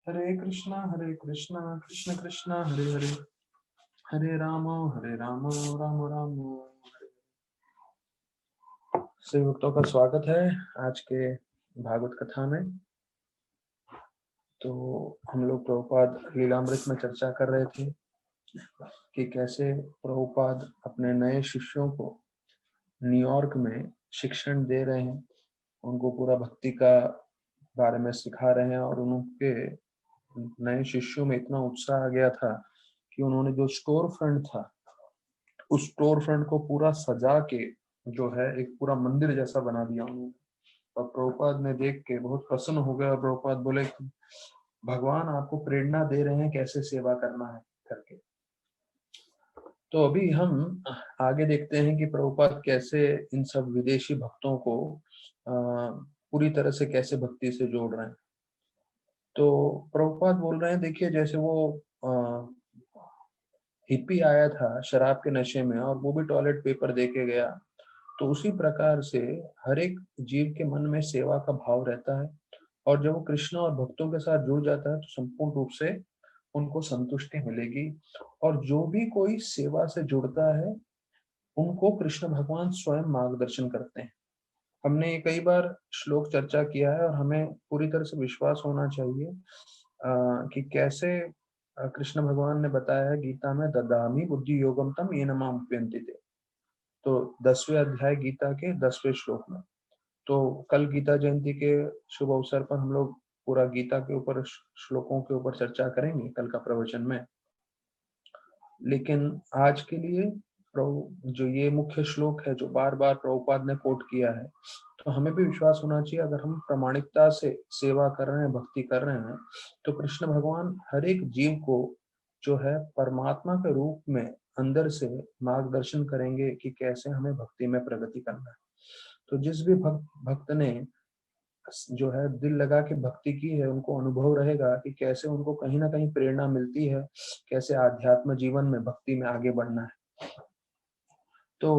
हरे कृष्णा कृष्ण कृष्णा हरे हरे, हरे राम राम राम हरे। सभी भक्तों का स्वागत है आज के भागवत कथा में। तो हम लोग प्रभुपाद लीलामृत में चर्चा कर रहे थे कि कैसे प्रभुपाद अपने नए शिष्यों को न्यूयॉर्क में शिक्षण दे रहे हैं, उनको पूरा भक्ति का बारे में सिखा रहे हैं। और उनके नए शिष्यों में इतना उत्साह आ गया था कि उन्होंने जो स्टोर फ्रंट था उस स्टोर फ्रंट को पूरा सजा के जो है एक पूरा मंदिर जैसा बना दिया उन्होंने। और प्रभुपाद ने देख के बहुत प्रसन्न हो गया और प्रभुपाद बोले कि भगवान आपको प्रेरणा दे रहे हैं कैसे सेवा करना है करके। तो अभी हम आगे देखते हैं कि प्रभुपाद कैसे इन सब विदेशी भक्तों को पूरी तरह से कैसे भक्ति से जोड़ रहे हैं। तो प्रभुपाद बोल रहे हैं, देखिए जैसे वो हिप्पी आया था शराब के नशे में और वो भी टॉयलेट पेपर दे के गया, तो उसी प्रकार से हर एक जीव के मन में सेवा का भाव रहता है। और जब वो कृष्ण और भक्तों के साथ जुड़ जाता है तो संपूर्ण रूप से उनको संतुष्टि मिलेगी। और जो भी कोई सेवा से जुड़ता है उनको कृष्ण भगवान स्वयं मार्गदर्शन करते हैं। हमने ये कई बार श्लोक चर्चा किया है और हमें पूरी तरह से विश्वास होना चाहिए कि कैसे कृष्ण भगवान ने बताया है गीता में, ददामि बुद्धि योगम तम येन माम उपयन्ति ते। तो 10वें अध्याय गीता के 10वें श्लोक में। तो कल गीता जयंती के शुभ अवसर पर हम लोग पूरा गीता के ऊपर श्लोकों के ऊपर चर्चा करेंगे कल का प्रवचन में। लेकिन आज के लिए जो ये मुख्य श्लोक है जो बार बार प्रभुपाद ने कोट किया है, तो हमें भी विश्वास होना चाहिए अगर हम प्रामाणिकता से सेवा कर रहे हैं, भक्ति कर रहे हैं, तो कृष्ण भगवान हर एक जीव को जो है परमात्मा के रूप में अंदर से मार्गदर्शन करेंगे कि कैसे हमें भक्ति में प्रगति करना है। तो जिस भी भक्त ने जो है दिल लगा के भक्ति की है उनको अनुभव रहेगा कि कैसे उनको कहीं ना कहीं प्रेरणा मिलती है, कैसे आध्यात्म जीवन में भक्ति में आगे बढ़ना है। तो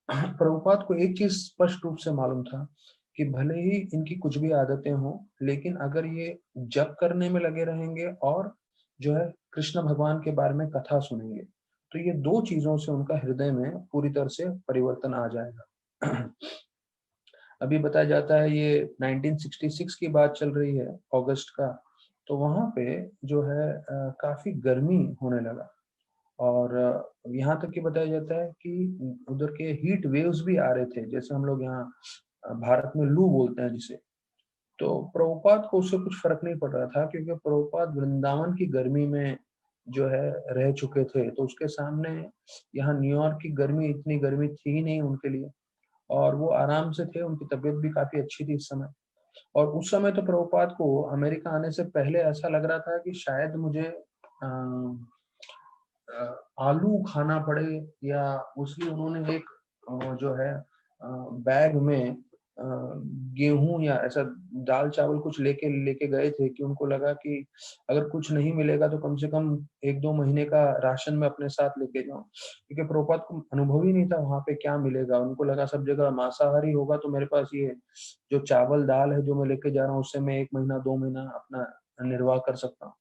प्रभुपाद को एक चीज स्पष्ट रूप से मालूम था कि भले ही इनकी कुछ भी आदतें हों, लेकिन अगर ये जप करने में लगे रहेंगे और जो है कृष्ण भगवान के बारे में कथा सुनेंगे, तो ये दो चीजों से उनका हृदय में पूरी तरह से परिवर्तन आ जाएगा। अभी बताया जाता है ये 1966 की बात चल रही है, अगस्त का। तो वहां पे जो है काफी गर्मी होने लगा। और यहाँ तक कि बताया जाता है कि उधर के हीट वेव्स भी आ रहे थे, जैसे हम लोग यहाँ भारत में लू बोलते हैं जिसे। तो प्रभुपाद को उससे कुछ फर्क नहीं पड़ रहा था, क्योंकि प्रभुपाद वृंदावन की गर्मी में जो है रह चुके थे। तो उसके सामने यहाँ न्यूयॉर्क की गर्मी, इतनी गर्मी थी ही नहीं उनके लिए। और वो आराम से थे, उनकी तबीयत भी काफी अच्छी थी इस समय। और उस समय तो प्रभुपाद को अमेरिका आने से पहले ऐसा लग रहा था कि शायद मुझे आलू खाना पड़े, या उसलिए उन्होंने एक जो है बैग में गेहूं या ऐसा दाल चावल कुछ लेके लेके गए थे कि उनको लगा कि अगर कुछ नहीं मिलेगा तो कम से कम 1-2 महीने का राशन मैं अपने साथ लेके जाऊं, क्योंकि प्रभुपाद को अनुभव ही नहीं था वहां पे क्या मिलेगा। उनको लगा सब जगह मांसाहारी होगा, तो मेरे पास ये जो चावल दाल है जो मैं लेके जा रहा हूँ उससे मैं 1 महीना 2 महीना अपना निर्वाह कर सकता हूँ।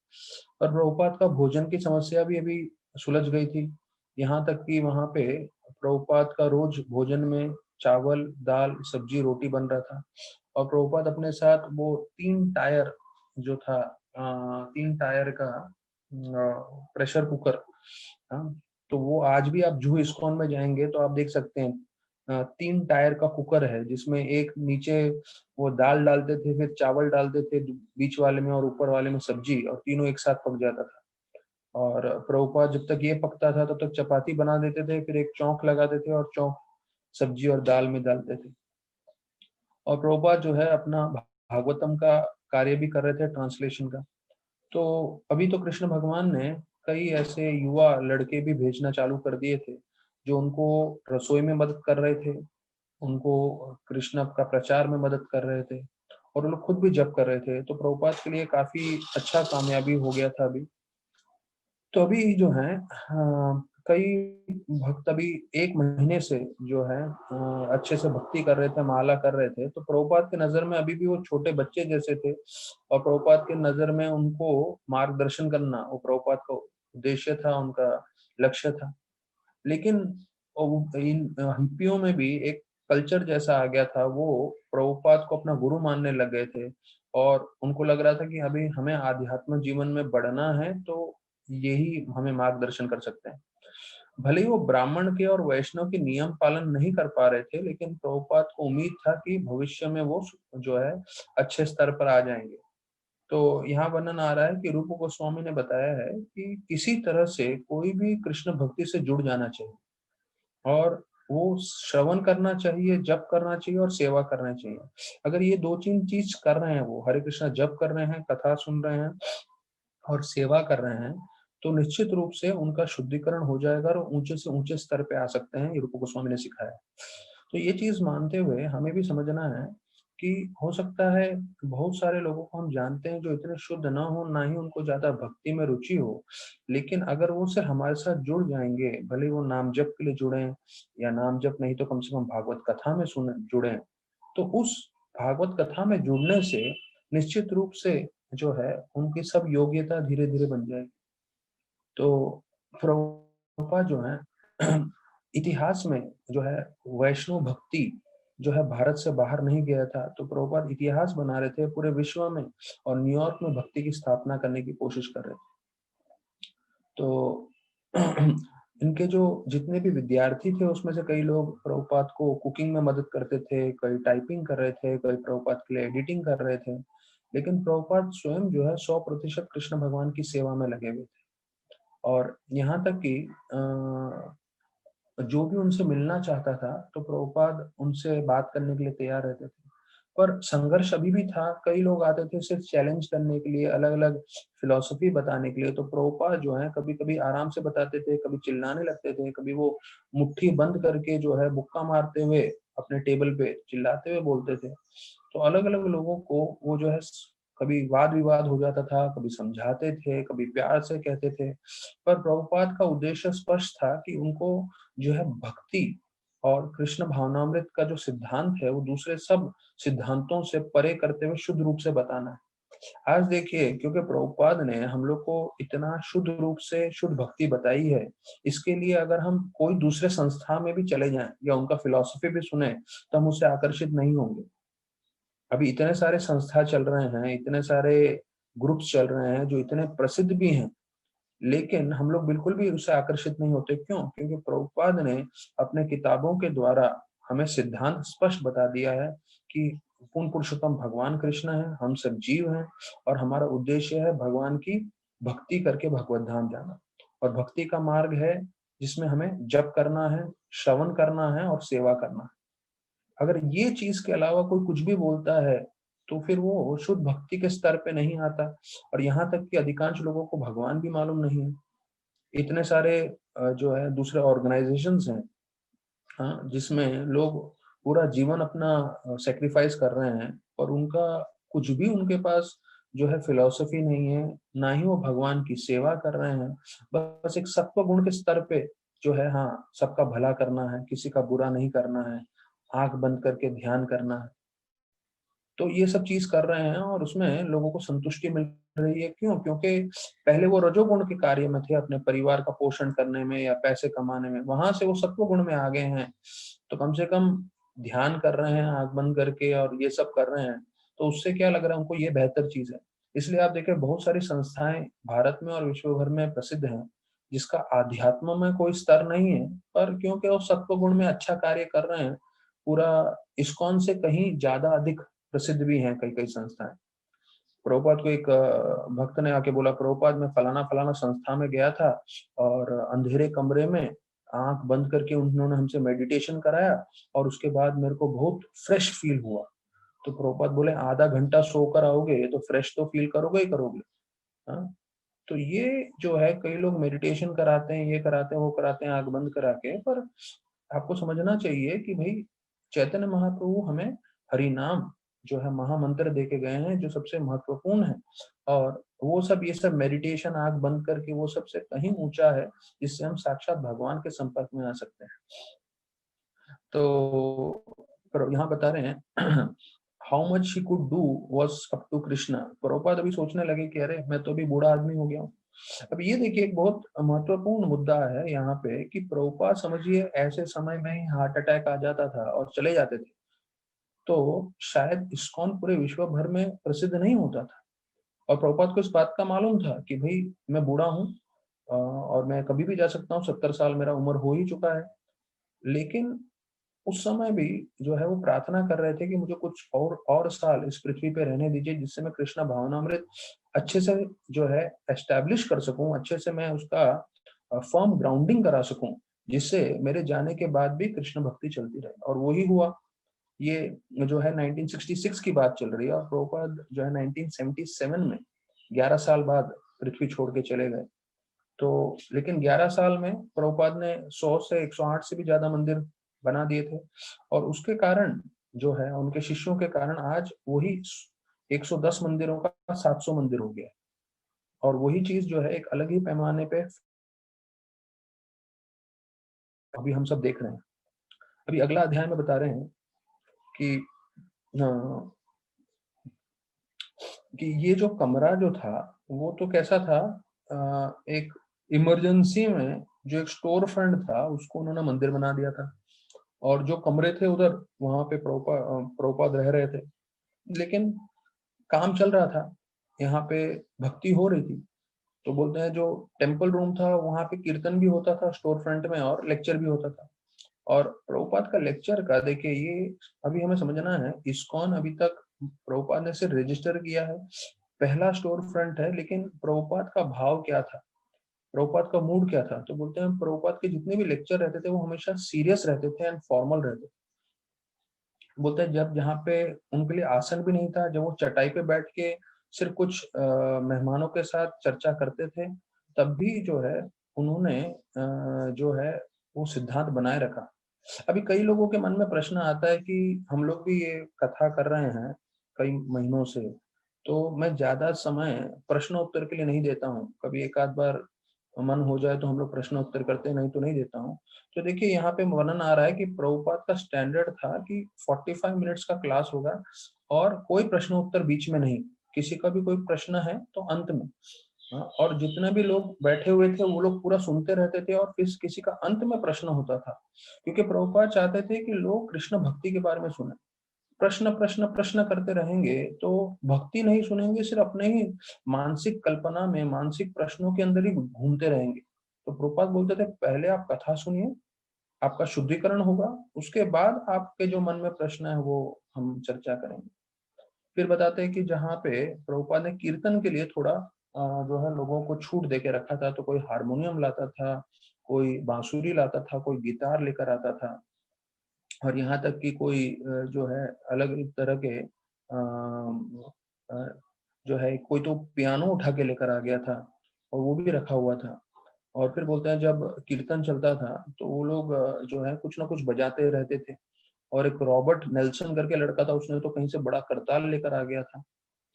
और प्रभुपाद का भोजन की समस्या भी अभी सुलझ गई थी। यहाँ तक कि वहां पे प्रभुपाद का रोज भोजन में चावल दाल सब्जी रोटी बन रहा था। और प्रभुपाद अपने साथ वो 3 टायर जो था, 3 टायर का प्रेशर कुकर, हाँ, तो वो आज भी आप जूहू इस्कॉन में जाएंगे तो आप देख सकते हैं 3 टायर का कुकर है, जिसमें एक नीचे वो दाल डालते थे, फिर चावल डालते थे बीच वाले में और ऊपर वाले में सब्जी, और तीनों एक साथ पक जाता था। और प्रभुपाद जब तक ये पकता था तब तक चपाती बना देते थे, फिर एक चौंक लगाते थे और चौंक सब्जी और दाल में डालते थे। और प्रभुपाद जो है अपना भागवतम का कार्य भी कर रहे थे, ट्रांसलेशन का। तो अभी तो कृष्ण भगवान ने कई ऐसे युवा लड़के भी भेजना चालू कर दिए थे जो उनको रसोई में मदद कर रहे थे, उनको कृष्ण का प्रचार में मदद कर रहे थे, और वो लोग खुद भी जप कर रहे थे। तो प्रभुपाद के लिए काफी अच्छा कामयाबी हो गया था अभी। तो अभी जो है कई भक्त अभी 1 महीने से जो है अच्छे से भक्ति कर रहे थे, माला कर रहे थे, तो प्रभुपाद की नजर में अभी भी वो छोटे बच्चे जैसे थे, और प्रभुपाद की नजर में उनको मार्गदर्शन करना वो प्रभुपाद का उद्देश्य था, उनका लक्ष्य था। लेकिन इन हिप्पियों में भी एक कल्चर जैसा आ गया था, वो प्रभुपाद को अपना गुरु मानने लग गए थे, और उनको लग रहा था कि अभी हमें आध्यात्म जीवन में बढ़ना है तो यही हमें मार्गदर्शन कर सकते हैं। भले ही वो ब्राह्मण के और वैष्णव के नियम पालन नहीं कर पा रहे थे, लेकिन प्रभुपाद को उम्मीद था कि भविष्य में वो जो है अच्छे स्तर पर आ जाएंगे। तो यहाँ वर्णन आ रहा है कि रूप गोस्वामी ने बताया है कि किसी तरह से कोई भी कृष्ण भक्ति से जुड़ जाना चाहिए, और वो श्रवण करना चाहिए, जप करना चाहिए और सेवा करना चाहिए। अगर ये 2-3 चीज कर रहे हैं, वो हरे कृष्णा जप कर रहे हैं, कथा सुन रहे हैं और सेवा कर रहे हैं, तो निश्चित रूप से उनका शुद्धिकरण हो जाएगा और ऊंचे से ऊंचे स्तर पे आ सकते हैं। ये रूप गोस्वामी ने सिखाया है। तो ये चीज मानते हुए हमें भी समझना है कि हो सकता है बहुत सारे लोगों को हम जानते हैं जो इतने शुद्ध ना हो, ना ही उनको ज्यादा भक्ति में रुचि हो, लेकिन अगर वो सिर्फ हमारे साथ जुड़ जाएंगे, भले वो नाम जप के लिए जुड़े या नाम जप नहीं तो कम से कम भागवत कथा में सुने जुड़े, तो उस भागवत कथा में जुड़ने से निश्चित रूप से जो है उनकी सब योग्यता धीरे धीरे बन जाएगी। तो प्रभुपाद जो है इतिहास में जो है वैष्णव भक्ति जो है भारत से बाहर नहीं गया था, तो प्रभुपाद इतिहास बना रहे थे पूरे विश्व में, और न्यूयॉर्क में भक्ति की स्थापना करने की कोशिश कर रहे थे। तो इनके जो जितने भी विद्यार्थी थे उसमें से कई लोग प्रभुपाद को कुकिंग में मदद करते थे, कई टाइपिंग कर रहे थे, कई प्रभुपाद के लिए एडिटिंग कर रहे थे, लेकिन प्रभुपाद स्वयं जो है 100% कृष्ण भगवान की सेवा में लगे हुए थे। और यहाँ तक कि जो भी उनसे मिलना चाहता था तो प्रभुपाद उनसे बात करने के लिए तैयार रहते थे। पर संघर्ष अभी भी था, कई लोग आते थे सिर्फ चैलेंज करने के लिए, अलग अलग फिलॉसफी बताने के लिए, तो प्रभुपाद जो है कभी कभी आराम से बताते थे, कभी चिल्लाने लगते थे, कभी वो मुट्ठी बंद करके जो है मुक्का मारते हुए अपने टेबल पे चिल्लाते हुए बोलते थे। तो अलग अलग लोगों को वो जो है कभी वाद विवाद हो जाता था, कभी समझाते थे, कभी प्यार से कहते थे, पर प्रभुपाद का उद्देश्य स्पष्ट था कि उनको जो है भक्ति और कृष्ण भावनामृत का जो सिद्धांत है वो दूसरे सब सिद्धांतों से परे करते हुए शुद्ध रूप से बताना है। आज देखिए, क्योंकि प्रभुपाद ने हम लोग को इतना शुद्ध रूप से शुद्ध भक्ति बताई है, इसके लिए अगर हम कोई दूसरे संस्था में भी चले जाएं या उनका फिलॉसफी भी सुने तो हम उससे आकर्षित नहीं होंगे। अभी इतने सारे संस्था चल रहे हैं, इतने सारे ग्रुप्स चल रहे हैं जो इतने प्रसिद्ध भी हैं, लेकिन हम लोग बिल्कुल भी उससे आकर्षित नहीं होते। क्यों? क्योंकि प्रभुपाद ने अपने किताबों के द्वारा हमें सिद्धांत स्पष्ट बता दिया है कि पूर्ण पुरुषोत्तम भगवान कृष्ण है, हम सब जीव हैं, और हमारा उद्देश्य है भगवान की भक्ति करके भगवत धाम जाना। और भक्ति का मार्ग है जिसमें हमें जप करना है, श्रवण करना है और सेवा करना है। अगर ये चीज के अलावा कोई कुछ भी बोलता है तो फिर वो शुद्ध भक्ति के स्तर पे नहीं आता। और यहाँ तक कि अधिकांश लोगों को भगवान भी मालूम नहीं है। इतने सारे जो है दूसरे ऑर्गेनाइजेशंस हैं, हाँ, जिसमें लोग पूरा जीवन अपना सेक्रीफाइस कर रहे हैं, और उनका कुछ भी उनके पास जो है फिलॉसफी नहीं है, ना ही वो भगवान की सेवा कर रहे हैं। बस एक सत्व गुण के स्तर पे जो है, हाँ, सबका भला करना है, किसी का बुरा नहीं करना है, आंख बंद करके ध्यान करना है। तो ये सब चीज कर रहे हैं और उसमें लोगों को संतुष्टि मिल रही है। क्यों? क्योंकि पहले वो रजोगुण के कार्य में थे, अपने परिवार का पोषण करने में या पैसे कमाने में, वहां से वो सत्व गुण में आ गए हैं। तो कम से कम ध्यान कर रहे हैं आंख बंद करके और ये सब कर रहे हैं, तो उससे क्या लग रहा है उनको, ये बेहतर चीज है। इसलिए आप देखिए बहुत सारी संस्थाएं भारत में और विश्व भर में प्रसिद्ध हैं, जिसका आध्यात्म में कोई स्तर नहीं है, पर क्योंकि वो सत्व गुण में अच्छा कार्य कर रहे हैं, पूरा इस्कॉन से कहीं ज्यादा अधिक प्रसिद्ध भी हैं कई कई संस्थाएं। प्रभुपाद को एक भक्त ने आके बोला, प्रभुपाद मैं फलाना फलाना संस्था में गया था, और अंधेरे कमरे में आंख बंद करके उन्होंने हमसे मेडिटेशन कराया, और उसके बाद मेरे को बहुत फ्रेश फील हुआ। तो प्रभुपाद बोले, आधा घंटा सोकर आओगे तो फ्रेश तो फील करोगे ही करोगे। हाँ, तो ये जो है कई लोग मेडिटेशन कराते हैं, ये कराते हैं, वो कराते हैं आंख बंद करा के, पर आपको समझना चाहिए कि भाई चैतन्य महाप्रभु हमें हरि नाम जो है महामंत्र दे के गए हैं, जो सबसे महत्वपूर्ण है। और वो सब ये सब मेडिटेशन, आंख बंद करके, वो सबसे कहीं ऊंचा है जिससे हम साक्षात भगवान के संपर्क में आ सकते हैं। तो यहाँ बता रहे हैं how much he could do was up to Krishna. Prabhupada अभी सोचने लगे कि अरे मैं तो अभी बूढ़ा आदमी हो गया हूँ। अब ये देखिए एक बहुत महत्वपूर्ण मुद्दा है यहाँ पे कि प्रभुपाद समझिए ऐसे समय में ही हार्ट अटैक आ जाता था और चले जाते थे, तो शायद इस्कॉन पूरे विश्व भर में प्रसिद्ध नहीं होता था। और प्रभुपाद को इस बात का मालूम था कि भाई मैं बूढ़ा हूँ और मैं कभी भी जा सकता हूँ, 70 साल मेरा उम्र हो ही चुका है। लेकिन उस समय भी जो है वो प्रार्थना कर रहे थे कि मुझे कुछ और साल इस पृथ्वी पे रहने दीजिए, जिससे मैं कृष्णा भावनामृत अच्छे से जो है एस्टैब्लिश कर सकूं, अच्छे से मैं उसका फर्म ग्राउंडिंग करा सकूं, जिससे मेरे जाने के बाद भी कृष्ण भक्ति चलती रहे। और वही हुआ। ये जो है 1966 की बात चल रही है और प्रभुपाद जो है 1977 में 11 साल बाद पृथ्वी छोड़ के चले गए। तो लेकिन 11 साल में प्रभुपाद ने 100 से 108 से भी ज्यादा मंदिर बना दिए थे। और उसके कारण जो है उनके शिष्यों के कारण आज वही 110 मंदिरों का 700 मंदिर हो गया। और वही चीज जो है एक अलग ही पैमाने पे अभी हम सब देख रहे हैं। अभी अगला अध्याय में बता रहे हैं कि अ, कि ये जो कमरा जो था वो तो कैसा था, एक इमरजेंसी में जो एक स्टोर फ्रंट था उसको उन्होंने मंदिर बना दिया था। और जो कमरे थे उधर वहां पे प्रभुपाद रह रहे थे। लेकिन काम चल रहा था, यहाँ पे भक्ति हो रही थी। तो बोलते हैं जो टेम्पल रूम था वहां पे कीर्तन भी होता था स्टोर फ्रंट में और लेक्चर भी होता था। और प्रभुपाद का लेक्चर का देखिए ये अभी हमें समझना है, इस्कॉन अभी तक प्रभुपाद ने सिर्फ रजिस्टर किया है, पहला स्टोर फ्रंट है, लेकिन प्रभुपाद का भाव क्या था, प्रभुपाद का मूड क्या था। तो बोलते हैं प्रभुपाद के जितने भी लेक्चर रहते थे वो हमेशा सीरियस रहते थे एंड फॉर्मल रहते थे। बोलते हैं जब जहाँ पे उनके लिए आसन भी नहीं था, जब वो चटाई पे बैठ के सिर्फ कुछ मेहमानों के साथ चर्चा करते थे, तब भी जो है उन्होंने जो है वो सिद्धांत बनाए रखा। अभी कई लोगों के मन में प्रश्न आता है कि हम लोग भी ये कथा कर रहे हैं कई महीनों से, तो मैं ज्यादा समय प्रश्न उत्तर के लिए नहीं देता हूँ। कभी एक आध बार मन हो जाए तो हम लोग प्रश्न उत्तर करते हैं, नहीं तो नहीं देता हूँ। तो देखिए यहाँ पे वर्णन आ रहा है कि प्रभुपाद का स्टैंडर्ड था कि 45 मिनट्स का क्लास होगा और कोई प्रश्न उत्तर बीच में नहीं, किसी का भी कोई प्रश्न है तो अंत में। हाँ, और जितने भी लोग बैठे हुए थे वो लोग पूरा सुनते रहते थे और फिर किसी का अंत में प्रश्न होता था, क्योंकि प्रभुपाद चाहते थे कि लोग कृष्ण भक्ति के बारे में सुने। प्रश्न प्रश्न प्रश्न करते रहेंगे तो भक्ति नहीं सुनेंगे, सिर्फ अपने ही मानसिक कल्पना में मानसिक प्रश्नों के अंदर ही घूमते रहेंगे। तो प्रभुपाद बोलते थे पहले आप कथा सुनिए, आपका शुद्धिकरण होगा, उसके बाद आपके जो मन में प्रश्न है वो हम चर्चा करेंगे। फिर बताते हैं कि जहाँ पे प्रभुपाद ने कीर्तन के लिए थोड़ा जो है लोगों को छूट दे के रखा था, तो कोई हारमोनियम लाता था, कोई बांसुरी लाता था, कोई गिटार लेकर आता था, और यहाँ तक कि कोई जो है अलग अलग तरह के जो है कोई तो पियानो उठा के लेकर आ गया था और वो भी रखा हुआ था। और फिर बोलते हैं जब कीर्तन चलता था तो वो लोग जो है कुछ ना कुछ बजाते रहते थे। और एक रॉबर्ट नेल्सन करके लड़का था, उसने तो कहीं से बड़ा करताल लेकर आ गया था।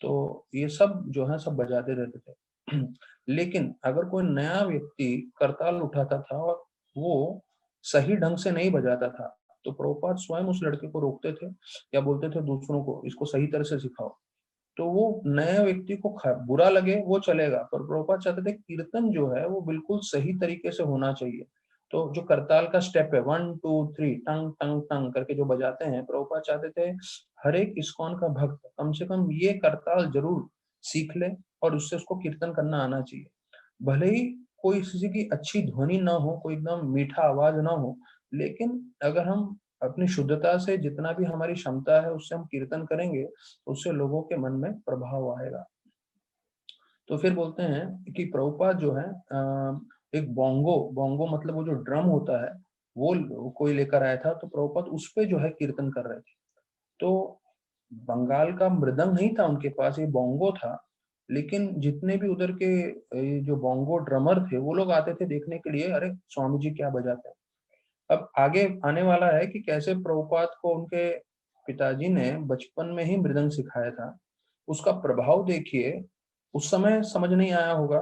तो ये सब जो है सब बजाते रहते थे। लेकिन अगर कोई नया व्यक्ति करताल उठाता था और वो सही ढंग से नहीं बजाता था, तो प्रभुपाद स्वयं उस लड़के को रोकते थे या बोलते थे दूसरों को इसको सही तरह से सिखाओ। तो वो नए व्यक्ति को बुरा लगे वो चलेगा, पर प्रभुपाद चाहते थे कीर्तन जो है वो बिल्कुल सही तरीके से होना चाहिए। तो जो करताल का स्टेप है 1 2 3 टंग टंग टंग करके जो बजाते हैं, प्रभुपाद चाहते थे हर एक इस्कॉन का भक्त कम से कम ये करताल जरूर सीख ले और उससे उसको कीर्तन करना आना चाहिए। भले ही कोई किसी की अच्छी ध्वनि ना हो, कोई एकदम मीठा आवाज ना हो, लेकिन अगर हम अपनी शुद्धता से जितना भी हमारी क्षमता है उससे हम कीर्तन करेंगे, तो उससे लोगों के मन में प्रभाव आएगा। तो फिर बोलते हैं कि प्रभुपाद जो है एक बोंगो बोंगो मतलब वो जो ड्रम होता है वो कोई लेकर आया था, तो प्रभुपाद उस पे जो है कीर्तन कर रहे थे। तो बंगाल का मृदंग नहीं था उनके पास, ये बोंगो था। लेकिन जितने भी उधर के जो बोंगो ड्रमर थे वो लोग आते थे देखने के लिए, अरे स्वामी जी क्या बजाते हैं। अब आगे आने वाला है कि कैसे प्रभुपाद को उनके पिताजी ने बचपन में ही मृदंग सिखाया था। उसका प्रभाव देखिए उस समय समझ नहीं आया होगा,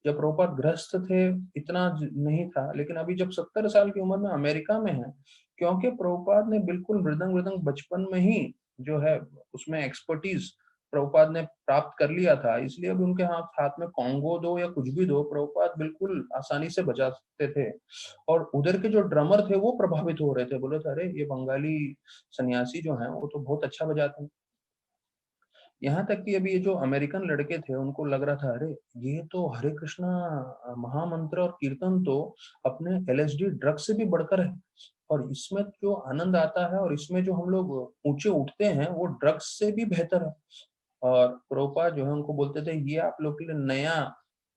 जब प्रभुपाद गृहस्थ थे इतना नहीं था, लेकिन अभी जब 70 साल की उम्र में अमेरिका में है, क्योंकि प्रभुपाद ने बिल्कुल मृदंग मृदंग बचपन में ही जो है उसमें एक्सपर्टीज प्रभुपाद ने प्राप्त कर लिया था, इसलिए अभी उनके हाथ हाथ में कॉन्गो दो या कुछ भी दो, प्रभुपाद बिल्कुल आसानी से बजा सकते थे। और उधर के जो ड्रमर थे वो प्रभावित हो रहे थे, बोले थे अरे ये बंगाली सन्यासी जो है वो तो बहुत अच्छा बजाते हैं। यहाँ तक कि अभी ये जो अमेरिकन लड़के थे उनको लग रहा था अरे ये तो हरे कृष्णा महामंत्र और कीर्तन तो अपने एलएसडी ड्रग से भी बढ़कर है, और इसमें जो आनंद आता है और इसमें जो हम लोग ऊंचे उठते हैं वो ड्रग्स से भी बेहतर है। और प्रोपा जो है उनको बोलते थे ये आप लोग के लिए नया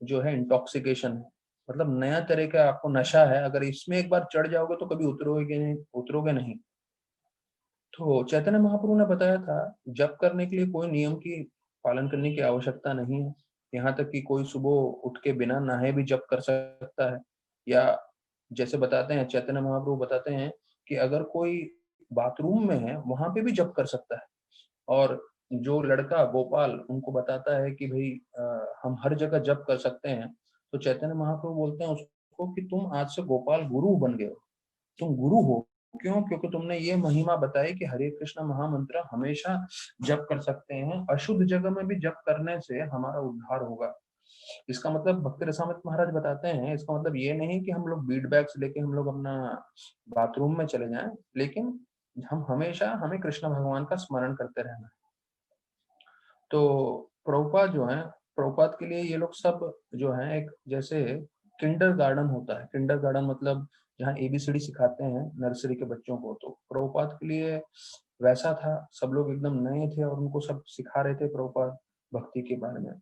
जो है इंटॉक्सिकेशन है, मतलब नया तरह का आपको नशा है, अगर इसमें एक बार चढ़ जाओगे तो कभी उतरोगे नहीं। तो चैतन्य महाप्रभु ने बताया था जप करने के लिए कोई नियम की पालन करने की आवश्यकता नहीं है, यहाँ तक कि कोई सुबह उठ के बिना नहाए भी जप कर सकता है। या जैसे बताते हैं चैतन्य महाप्रभु बताते हैं कि अगर कोई बाथरूम में है वहां पे भी जप कर सकता है। और जो लड़का गोपाल उनको बताता है कि भाई हम हर जगह जप कर सकते हैं, तो चैतन्य महाप्रभु बोलते हैं उसको कि तुम आज से गोपाल गुरु बन गए हो, तुम गुरु हो। क्यों? क्योंकि तुमने ये महिमा बताई कि हरे कृष्ण महामंत्र हमेशा जप कर सकते हैं, अशुद्ध जगह में भी जप करने से हमारा उद्धार होगा। इसका मतलब भक्ति रसामृत महाराज बताते हैं, इसका मतलब ये नहीं कि हम लोग बीट बैग्स लेके हम लोग अपना बाथरूम में चले जाएं, लेकिन हम हमेशा हमें कृष्ण भगवान का स्मरण करते रहना है। तो प्रभुपाद जो है, प्रभुपाद के लिए ये लोग सब जो है एक जैसे किंडर गार्डन होता है, किंडर गार्डन मतलब जहाँ एबीसीडी सिखाते हैं नर्सरी के बच्चों को, तो प्रभुपाद के लिए वैसा था। सब लोग एकदम नए थे और उनको सब सिखा रहे थे प्रभुपाद भक्ति के बारे में।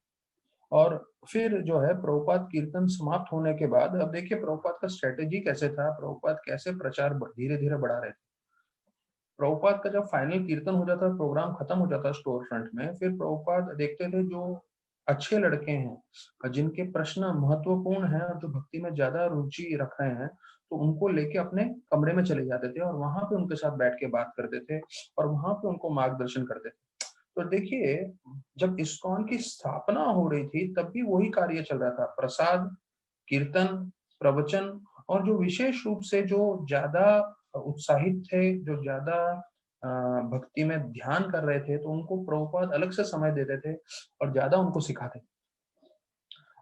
और फिर जो है प्रभुपाद कीर्तन समाप्त होने के बाद, अब देखिए प्रभुपाद का स्ट्रेटेजी कैसे था, प्रभुपाद कैसे प्रचार धीरे धीरे बढ़ा रहे थे। प्रभुपाद का जब फाइनल कीर्तन हो जाता, प्रोग्राम खत्म हो जाता स्टोर फ्रंट में, फिर प्रभुपाद देखते थे जो अच्छे लड़के हैं जिनके प्रश्न महत्वपूर्ण हैं और जो भक्ति में ज्यादा रुचि रख रहे हैं, तो उनको लेके अपने कमरे में चले जाते थे और वहां पे उनके साथ बैठ के बात करते थे और वहां पे उनको मार्गदर्शन करते थे। तो देखिए जब इस्कॉन की स्थापना हो रही थी तब भी वही कार्य चल रहा था, प्रसाद, कीर्तन, प्रवचन, और जो विशेष रूप से जो ज्यादा उत्साहित थे, जो ज्यादा भक्ति में ध्यान कर रहे थे, तो उनको प्रभुपाद अलग से समय देते थे और ज्यादा उनको सिखाते।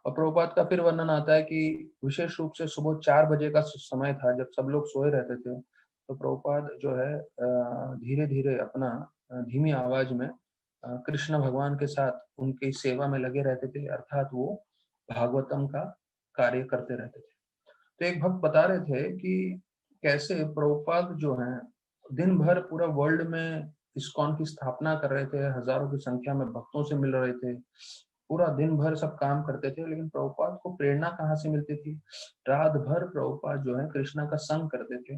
और प्रभुपाद का फिर वर्णन आता है कि विशेष रूप से सुबह 4 बजे का समय था जब सब लोग सोए रहते थे, तो प्रभुपाद जो है धीरे धीरे अपना धीमी आवाज में कृष्ण भगवान के साथ उनकी सेवा में लगे रहते थे, अर्थात वो भागवतम का कार्य करते रहते थे। तो एक भक्त बता रहे थे कि कैसे प्रभुपाद जो है दिन भर पूरा वर्ल्ड में इस्कॉन की स्थापना कर रहे थे, हजारों की संख्या में भक्तों से मिल रहे थे, पूरा दिन भर सब काम करते थे, लेकिन प्रभुपाद को प्रेरणा कहाँ से मिलती थी? रात भर प्रभुपाद जो है कृष्णा का संग करते थे,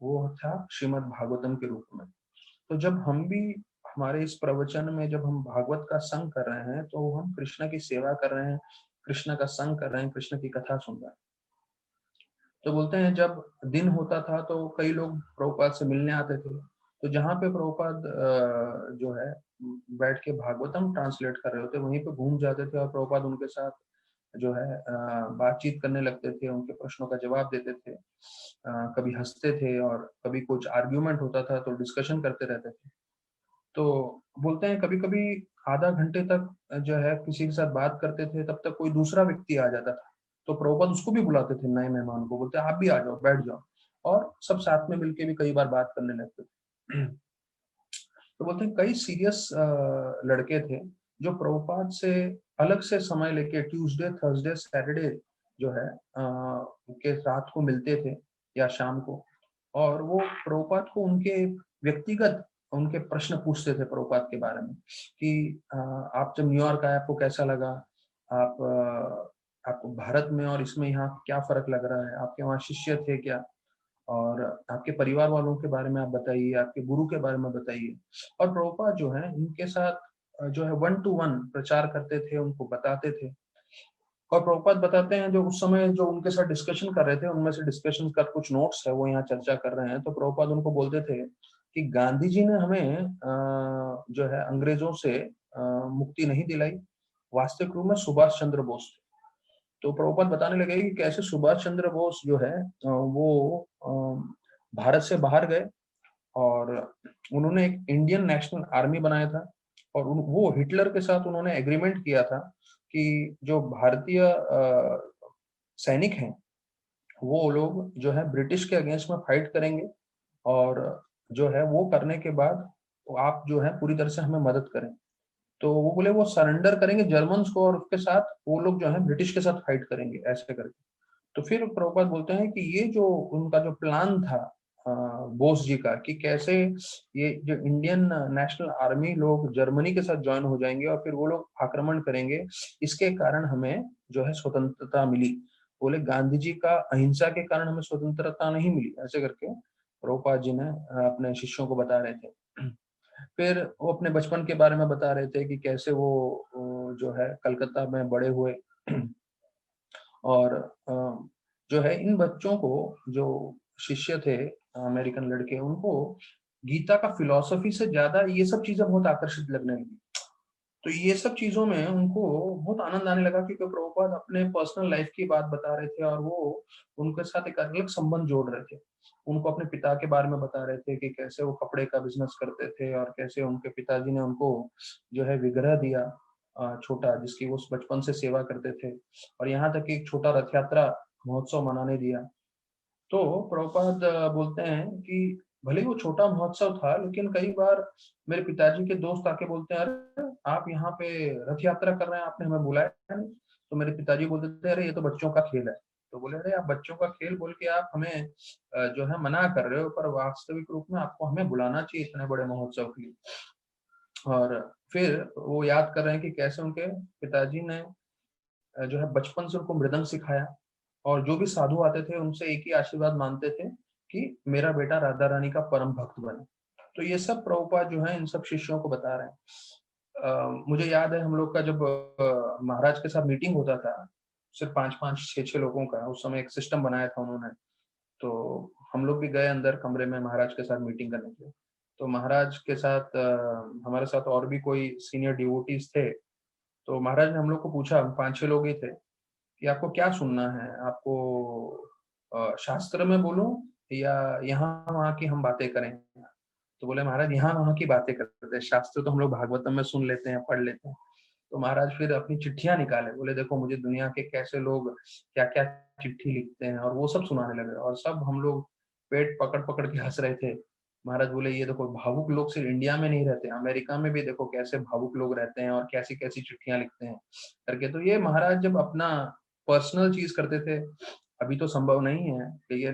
वो था श्रीमद् भागवतम के रूप में। तो जब हम भी हमारे इस प्रवचन में जब हम भागवत का संग कर रहे हैं, तो हम कृष्ण की सेवा कर रहे हैं, कृष्ण का संग कर रहे हैं, कृष्ण की कथा सुन रहे हैं। तो बोलते हैं जब दिन होता था तो कई लोग प्रभुपाद से मिलने आते थे, तो जहाँ पे प्रभुपाद जो है बैठ के भागवतम ट्रांसलेट कर रहे होते वहीं पे घूम जाते थे और प्रभुपाद उनके साथ जो है बातचीत करने लगते थे, उनके प्रश्नों का जवाब देते थे, कभी हंसते थे और कभी कुछ आर्ग्यूमेंट होता था तो डिस्कशन करते रहते थे। तो बोलते हैं कभी कभी आधा घंटे तक जो है किसी के साथ बात करते थे, तब तक कोई दूसरा व्यक्ति आ जाता था, तो प्रभुपाद उसको भी बुलाते थे, नए मेहमान को बोलते आप भी आ जाओ, बैठ जाओ, और सब साथ में मिलके भी कई बार बात करने लगते थे। तो बोलते हैं कई सीरियस लड़के थे जो प्रभुपाद से अलग से समय लेके ट्यूसडे थर्सडे सैटरडे जो है के रात को मिलते थे या शाम को, और वो प्रभुपाद को उनके व्यक्तिगत उनके प्रश्न पूछते थे प्रभुपाद के बारे में कि आप जब न्यूयॉर्क आए आपको कैसा लगा, आप आपको भारत में और इसमें यहाँ क्या फर्क लग रहा है, आपके वहाँ शिष्य थे क्या, और आपके परिवार वालों के बारे में आप बताइए, आपके गुरु के बारे में बताइए। और प्रभुपाद जो है इनके साथ जो है 1-to-1 प्रचार करते थे, उनको बताते थे। और प्रभुपाद बताते हैं जो उस समय जो उनके साथ डिस्कशन कर रहे थे उनमें से डिस्कशन का कुछ नोट्स है वो यहाँ चर्चा कर रहे हैं, तो प्रभुपाद उनको बोलते थे कि गांधी जी ने हमें जो है अंग्रेजों से मुक्ति नहीं दिलाई, वास्तविक रूप में सुभाष चंद्र बोस थे। तो प्रभुपाद बताने लगे कि कैसे सुभाष चंद्र बोस जो है वो भारत से बाहर गए और उन्होंने एक इंडियन नेशनल आर्मी बनाया था, और वो हिटलर के साथ उन्होंने एग्रीमेंट किया था कि जो भारतीय सैनिक हैं वो लोग जो है ब्रिटिश के अगेंस्ट में फाइट करेंगे, और जो है वो करने के बाद तो आप जो है पूरी तरह से हमें मदद करें। तो वो बोले वो सरेंडर करेंगे जर्मन्स को, और उसके साथ वो लोग जो है ब्रिटिश के साथ फाइट करेंगे ऐसे करके। तो फिर प्रभुपाद बोलते हैं कि ये जो उनका जो प्लान था बोस जी का, कि कैसे ये जो इंडियन नेशनल आर्मी लोग जर्मनी के साथ ज्वाइन हो जाएंगे और फिर वो लोग आक्रमण करेंगे, इसके कारण हमें जो है स्वतंत्रता मिली। बोले गांधी जी का अहिंसा के कारण हमें स्वतंत्रता नहीं मिली, ऐसे करके प्रभुपाद जी ने अपने शिष्यों को बता रहे थे। फिर वो अपने बचपन के बारे में बता रहे थे कि कैसे वो जो है कलकत्ता में बड़े हुए। और जो है इन बच्चों को जो शिष्य थे अमेरिकन लड़के, उनको गीता का फिलॉसफी से ज्यादा ये सब चीजें बहुत आकर्षित लगने लगी। तो ये सब चीजों में उनको बहुत आनंद आने लगा, क्योंकि प्रभुपाद अपने पर्सनल लाइफ की बात बता रहे थे और वो उनके साथ एक अलग संबंध जोड़ रहे थे। उनको अपने पिता के बारे में बता रहे थे कि कैसे वो कपड़े का बिजनेस करते थे और कैसे उनके पिताजी ने उनको जो है विग्रह दिया छोटा, जिसकी वो बचपन से सेवा करते थे, और यहाँ तक कि एक छोटा रथ यात्रा महोत्सव मनाने दिया। तो प्रभुपाद बोलते हैं कि भले ही वो छोटा महोत्सव था, लेकिन कई बार मेरे पिताजी के दोस्त आके बोलते हैं, अरे आप यहाँ पे रथ यात्रा कर रहे हैं, आपने हमें बुलाया नहीं। तो मेरे पिताजी बोलते थे, अरे ये तो बच्चों का खेल है। तो बोले, अरे आप बच्चों का खेल बोल के आप हमें जो है मना कर रहे हो, पर वास्तविक रूप में आपको हमें बुलाना चाहिए इतने बड़े महोत्सव के लिए। और फिर वो याद कर रहे हैं कि कैसे उनके पिताजी ने जो है बचपन से उनको मृदंग सिखाया, और जो भी साधु आते थे उनसे एक ही आशीर्वाद मानते थे कि मेरा बेटा राधा रानी का परम भक्त बने। तो ये सब प्रभुपाद जो है इन सब शिष्यों को बता रहे हैं। मुझे याद है हम लोग का जब महाराज के साथ मीटिंग होता था, सिर्फ 5-5 6-6 लोगों का, उस समय एक सिस्टम बनाया था उन्होंने। तो हम लोग भी गए अंदर कमरे में महाराज के साथ मीटिंग करने के लिए। तो महाराज के साथ हमारे साथ और भी कोई सीनियर डिवोटीज थे। तो महाराज ने हम लोग को पूछा, हम 5-6 लोग ही थे, कि आपको क्या सुनना है, आपको शास्त्र में बोलूं या यहाँ वहाँ की हम बातें करें। तो बोले महाराज यहाँ वहाँ की बातें करते हैं, शास्त्र तो हम लोग भागवतम में सुन लेते हैं, पढ़ लेते हैं। तो महाराज फिर अपनी चिट्ठियां निकाले, बोले देखो मुझे दुनिया के कैसे लोग क्या क्या चिट्ठी लिखते हैं, और वो सब सुनाने लगे, और सब हम लोग पेट पकड़ पकड़ के हंस रहे थे। महाराज बोले ये देखो भावुक लोग सिर्फ इंडिया में नहीं रहते, अमेरिका में भी देखो कैसे भावुक लोग रहते हैं और कैसी कैसी चिट्ठियां लिखते हैं करके। तो ये महाराज जब अपना पर्सनल चीज करते थे, अभी तो संभव नहीं है कि ये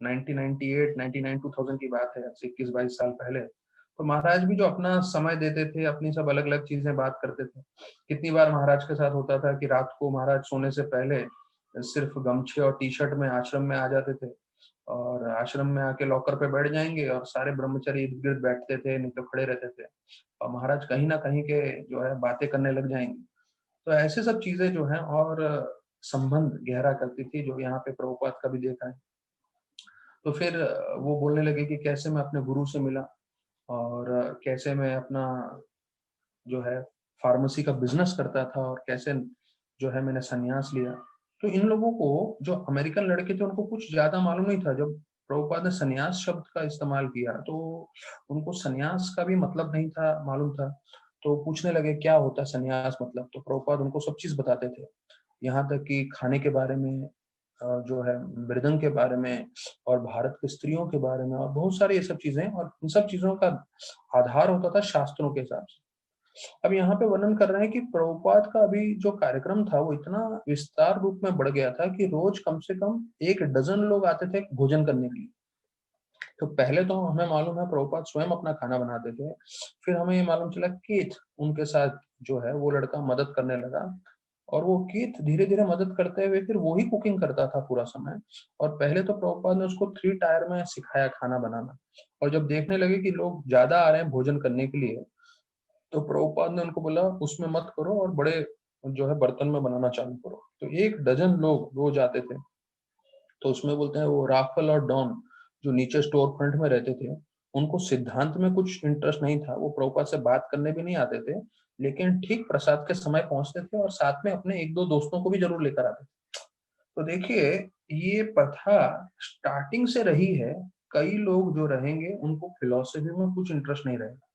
1998 99 2000 की बात है, 21-22 साल पहले। तो महाराज भी जो अपना समय देते थे, अपनी सब अलग अलग चीजें बात करते थे। कितनी बार महाराज के साथ होता था कि रात को महाराज सोने से पहले सिर्फ गमछे और टी शर्ट में आश्रम में आ जाते थे, और आश्रम में आके लॉकर पे बैठ जाएंगे और सारे ब्रह्मचारी इर्द गिर्द बैठते थे, नहीं तो खड़े रहते थे, और महाराज कहीं ना कहीं के जो है बातें करने लग जाएंगे। तो ऐसे सब चीजें जो है और संबंध गहरा करती थी, जो यहाँ पे प्रभुपाद का भी देखा है। तो फिर वो बोलने लगे कि कैसे मैं अपने गुरु से मिला, और कैसे मैं अपना जो है फार्मेसी का बिजनेस करता था, और कैसे जो है मैंने संन्यास लिया। तो इन लोगों को, जो अमेरिकन लड़के थे, उनको कुछ ज्यादा मालूम नहीं था। जब प्रभुपाद ने संन्यास शब्द का इस्तेमाल किया तो उनको संन्यास का भी मतलब नहीं था मालूम था। तो पूछने लगे क्या होता है संन्यास मतलब, तो प्रभुपाद उनको सब चीज बताते थे, यहाँ तक कि खाने के बारे में, जो है मृदंग के बारे में, और भारत की स्त्रियों के बारे में, और बहुत सारी ये सब चीजें, और इन सब चीजों का आधार होता था शास्त्रों के हिसाब से। अब यहाँ पे वर्णन कर रहे हैं कि प्रभुपाद का अभी जो कार्यक्रम था वो इतना विस्तार रूप में बढ़ गया था कि रोज कम से कम 1 डजन लोग आते थे भोजन करने के लिए। तो पहले तो हमें मालूम है प्रभुपाद स्वयं अपना खाना बनाते थे, फिर हमें ये मालूम चला कीथ उनके साथ जो है वो लड़का मदद करने लगा, और वो कीथ धीरे धीरे मदद करते हुए फिर वो ही कुकिंग करता था पूरा समय। और पहले तो प्रभुपाद ने उसको 3 टायर में सिखाया खाना बनाना, और जब देखने लगे कि लोग ज्यादा आ रहे हैं भोजन करने के लिए, तो प्रभुपाद ने उनको बोला उसमें मत करो, और बड़े जो है बर्तन में बनाना चालू करो। तो 1 डजन लोग रोज आते थे। तो उसमें बोलते हैं वो राफल और डॉन जो नीचे स्टोर फ्रंट में रहते थे, उनको सिद्धांत में कुछ इंटरेस्ट नहीं था, वो प्रभुपाद से बात करने भी नहीं आते थे, लेकिन ठीक प्रसाद के समय पहुंचते थे और साथ में अपने एक दो दोस्तों को भी जरूर लेकर आते थे। तो देखिए, ये प्रथा स्टार्टिंग से रही है। कई लोग जो रहेंगे उनको फिलॉसफी में कुछ इंटरेस्ट नहीं रहेगा,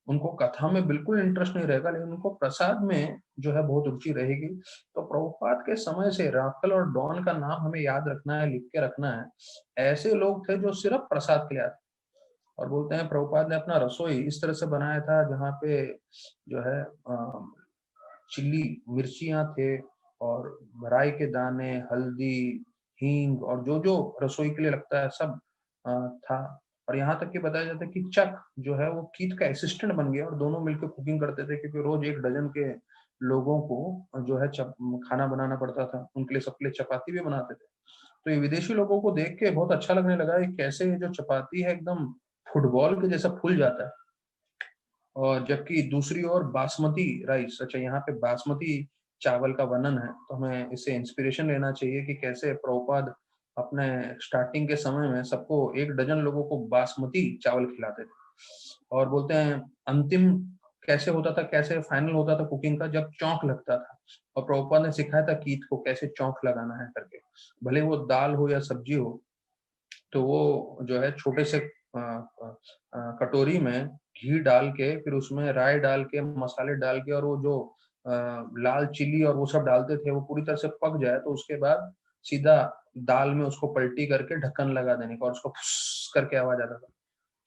उनको कथा में बिल्कुल इंटरेस्ट नहीं रहेगा, लेकिन उनको प्रसाद में जो है बहुत रुचि रहेगी। तो प्रभुपाद के समय से राफ्टल और डॉन का नाम हमें याद रखना है, लिख के रखना है। ऐसे लोग थे जो सिर्फ प्रसाद के लिए आते। और बोलते हैं प्रभुपाद ने अपना रसोई इस तरह से बनाया था जहाँ पे जो है चिल्ली मिर्चियाँ थे और राई के दाने, हल्दी, हींग और जो जो रसोई के लिए लगता है सब था। और यहाँ तक कि बताया जाता है कि चक जो है वो कीथ का असिस्टेंट बन गया और दोनों मिलकर कुकिंग करते थे, क्योंकि रोज एक डजन के लोगों को जो है खाना बनाना पड़ता था, उनके लिए सबके लिए चपाती भी बनाते थे। तो ये विदेशी लोगों को देख के बहुत अच्छा लगने लगा, ये कैसे ये जो चपाती है एकदम फुटबॉल के जैसा फूल जाता है। और जबकि दूसरी ओर बासमती राइस, अच्छा यहाँ पे बासमती चावल का वर्णन है, तो हमें इससे इंस्पिरेशन लेना चाहिए कि कैसे प्रभुपाद अपने स्टार्टिंग के समय में सबको एक डजन लोगों को बासमती चावल खिलाते थे। और बोलते हैं अंतिम कैसे होता था, कैसे फाइनल होता था कुकिंग का, जब चौंक लगता था। और प्रभुपाद ने सिखाया था कीथ को कैसे चौंक लगाना है करके, भले वो दाल हो या सब्जी हो। तो वो जो है छोटे से कटोरी में घी डाल के, फिर उसमें राई डाल के, मसाले डाल के, और वो जो लाल चिली और वो सब डालते थे, वो पूरी तरह से पक जाए तो उसके बाद सीधा दाल में उसको पलटी करके ढक्कन लगा देने का, और उसको फुस करके आवाज आता था।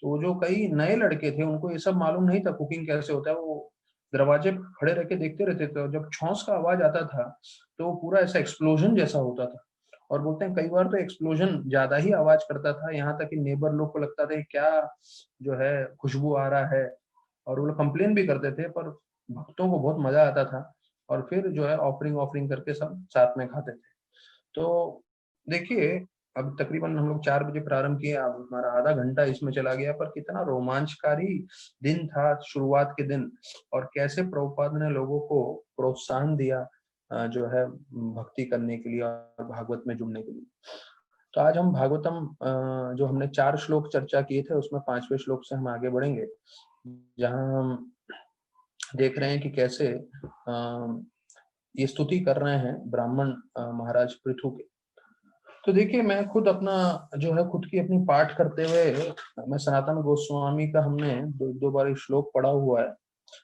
तो जो कई नए लड़के थे उनको ये सब मालूम नहीं था कुकिंग कैसे होता है, वो दरवाजे पे खड़े रह के देखते रहते थे, और जब छौंस का आवाज आता था तो वो पूरा ऐसा एक्सप्लोजन जैसा होता था। और बोलते हैं कई बार तो एक्सप्लोजन ज्यादा ही आवाज करता था, यहाँ तक कि नेबर लोग को लगता था क्या जो है खुशबू आ रहा है, और वो लोग कंप्लेन भी करते थे, पर भक्तों को बहुत मजा आता था। और फिर जो है ऑफरिंग ऑफरिंग करके सब साथ में खाते थे। तो देखिए, अब तकरीबन हम लोग 4 बजे प्रारंभ किए, अब हमारा आधा घंटा इसमें चला गया, पर कितना रोमांचकारी दिन था शुरुआत के दिन। और कैसे प्रभुपाद ने लोगों को प्रोत्साहन दिया जो है भक्ति करने के लिए और भागवत में जुड़ने के लिए। तो आज हम भागवतम जो हमने 4 श्लोक चर्चा किए थे उसमें 5वें श्लोक से हम आगे बढ़ेंगे, जहां हम देख रहे हैं कि कैसे ये स्तुति कर रहे हैं ब्राह्मण महाराज पृथु के। तो देखिए, मैं खुद अपना जो है खुद की अपनी पाठ करते हुए, मैं सनातन गोस्वामी का हमने दो बार ये श्लोक पढ़ा हुआ है।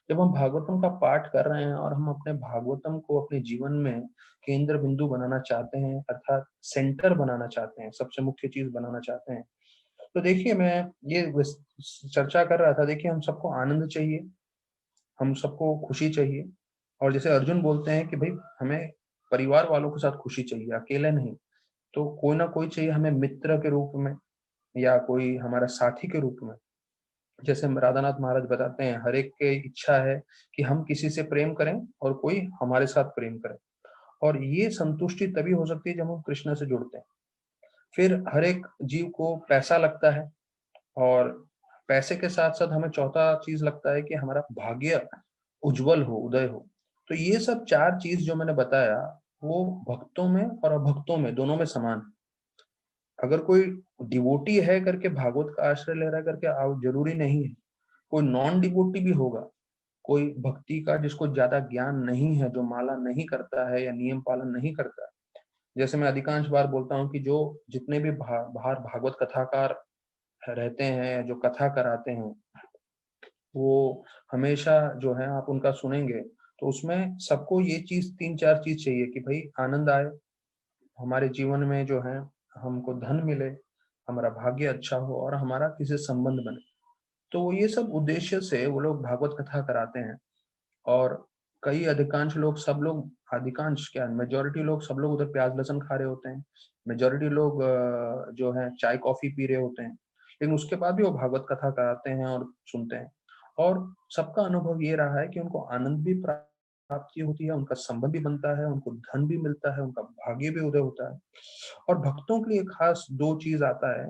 जब हम भागवतम का पाठ कर रहे हैं और हम अपने भागवतम को अपने जीवन में केंद्र बिंदु बनाना चाहते हैं, अर्थात सेंटर बनाना चाहते हैं, सबसे मुख्य चीज बनाना चाहते हैं, तो देखिए मैं ये चर्चा कर रहा था। देखिए, हम सबको आनंद चाहिए, हम सबको खुशी चाहिए। और जैसे अर्जुन बोलते हैं कि भाई हमें परिवार वालों के साथ खुशी चाहिए, अकेले नहीं। तो कोई ना कोई चाहिए हमें मित्र के रूप में, या कोई हमारा साथी के रूप में। जैसे राधानाथ महाराज बताते हैं, हर एक की इच्छा है कि हम किसी से प्रेम करें और कोई हमारे साथ प्रेम करे। और ये संतुष्टि तभी हो सकती है जब हम कृष्ण से जुड़ते हैं। फिर हर एक जीव को पैसा लगता है, और पैसे के साथ साथ हमें चौथा चीज लगता है कि हमारा भाग्य उज्जवल हो, उदय हो। तो ये सब 4 चीज जो मैंने बताया, वो भक्तों में और अभक्तों में दोनों में समान है। अगर कोई डिवोटी है करके भागवत का आश्रय ले रहा है करके जरूरी नहीं है, कोई नॉन डिवोटी भी होगा, कोई भक्ति का जिसको ज्यादा ज्ञान नहीं है, जो माला नहीं करता है या नियम पालन नहीं करता है। जैसे मैं अधिकांश बार बोलता हूँ कि जो जितने भी बाहर भागवत कथाकार रहते हैं, जो कथा कराते हैं, वो हमेशा जो है आप उनका सुनेंगे तो उसमें सबको ये चीज 3-4 चीज चाहिए कि भाई आनंद आए हमारे जीवन में, जो है हमको धन मिले, हमारा भाग्य अच्छा हो और हमारा किसी से संबंध बने। तो वो ये सब उद्देश्य से वो लोग भागवत कथा कराते हैं। और कई अधिकांश लोग, सब लोग, अधिकांश क्या, मेजोरिटी लोग, सब लोग उधर प्याज लहसुन खा रहे होते हैं। मेजोरिटी लोग जो है चाय कॉफी पी रहे होते हैं, लेकिन उसके बाद भी वो भागवत कथा कराते हैं और सुनते हैं। और सबका अनुभव ये रहा है कि उनको आनंद भी प्राप्ति होती है, उनका संबंध भी बनता है, उनको धन भी मिलता है, उनका भाग्य भी उदय होता है। और भक्तों के लिए खास 2 चीज आता है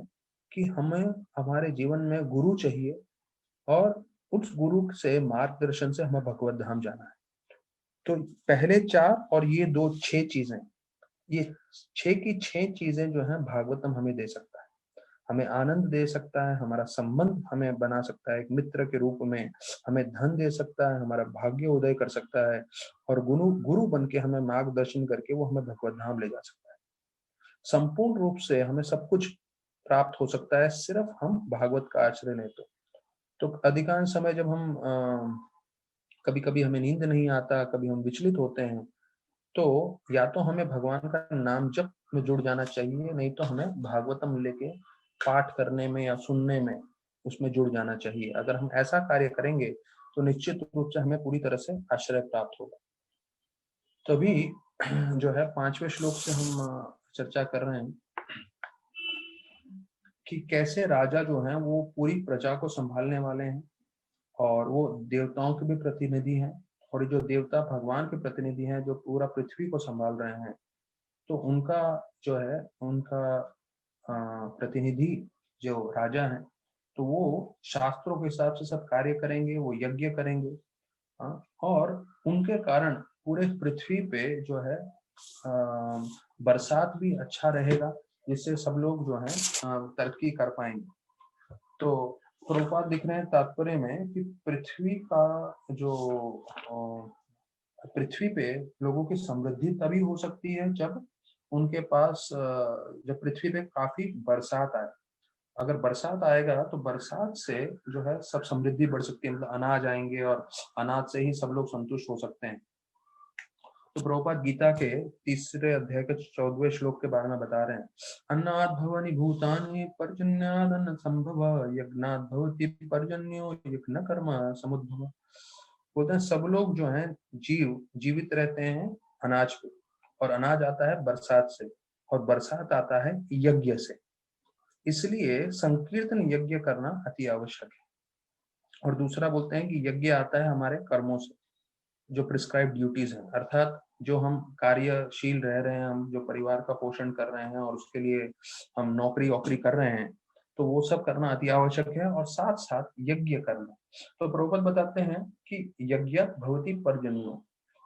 कि हमें हमारे जीवन में गुरु चाहिए, और उस गुरु से मार्गदर्शन से हमें भगवत धाम जाना है। तो पहले 4 और ये 2 6 चीजें, ये 6 की 6 चीजें जो है भागवतम हमें दे सकता है। हमें आनंद दे सकता है, हमारा संबंध हमें बना सकता है एक मित्र के रूप में, हमें धन दे सकता है, हमारा भाग्य उदय कर सकता है, और गुरु गुरु बन के हमें मार्गदर्शन करके वो हमें भगवत धाम ले जा सकता है। संपूर्ण रूप से हमें सब कुछ प्राप्त हो सकता है, सिर्फ हम भागवत का आश्रय लें तो अधिकांश समय जब हम कभी कभी हमें नींद नहीं आता, कभी हम विचलित होते हैं, तो या तो हमें भगवान का नाम जप में जुड़ जाना चाहिए, नहीं तो हमें भागवतम लेके पाठ करने में या सुनने में उसमें जुड़ जाना चाहिए। अगर हम ऐसा कार्य करेंगे तो निश्चित रूप से हमें पूरी तरह से आश्रय प्राप्त होगा। तभी जो है 5वें श्लोक से हम चर्चा कर रहे हैं कि कैसे राजा जो हैं वो पूरी प्रजा को संभालने वाले हैं, और वो देवताओं के भी प्रतिनिधि हैं, और जो देवता भगवान के प्रतिनिधि हैं जो पूरा पृथ्वी को संभाल रहे हैं, तो उनका जो है उनका प्रतिनिधि जो राजा हैं, तो वो शास्त्रों के हिसाब से सब कार्य करेंगे, वो यज्ञ करेंगे। और उनके कारण पूरे पृथ्वी पे जो है बरसात भी अच्छा रहेगा, जिससे सब लोग जो है तरक्की कर पाएंगे। तो प्रभुपाद लिख रहे हैं तात्पर्य में कि पृथ्वी का जो पृथ्वी पे लोगों की समृद्धि तभी हो सकती है जब उनके पास जब पृथ्वी पे काफी बरसात आए। अगर बरसात आएगा तो बरसात से जो है सब समृद्धि बढ़ सकती है, मतलब अनाज आएंगे और अनाज से ही सब लोग संतुष्ट हो सकते हैं। तो प्रभुपाद गीता के 3रे अध्याय के 14वें श्लोक के बारे में बता रहे हैं, अन्नाद भवनि भूतानि पर्जन्याद अन्न संभव यज्ञाद भवति पर्जन्यो यज्ञ कर्म समुद्भव। बोलते हैं सब लोग जो हैं जीवित रहते हैं अनाज पे, और अनाज आता है बरसात से, और बरसात आता है यज्ञ से। इसलिए संकीर्तन यज्ञ करना अति आवश्यक है। और दूसरा बोलते हैं कि यज्ञ आता है हमारे कर्मों से, जो प्रिस्क्राइब ड्यूटीज हैं, अर्थात जो हम कार्यशील रह रहे हैं, हम जो परिवार का पोषण कर रहे हैं और उसके लिए हम नौकरी वोकरी कर रहे हैं, तो वो सब करना अति आवश्यक है, और साथ साथ यज्ञ करना। तो प्रभुपद बताते हैं कि यज्ञ भवति पर्जन्यो,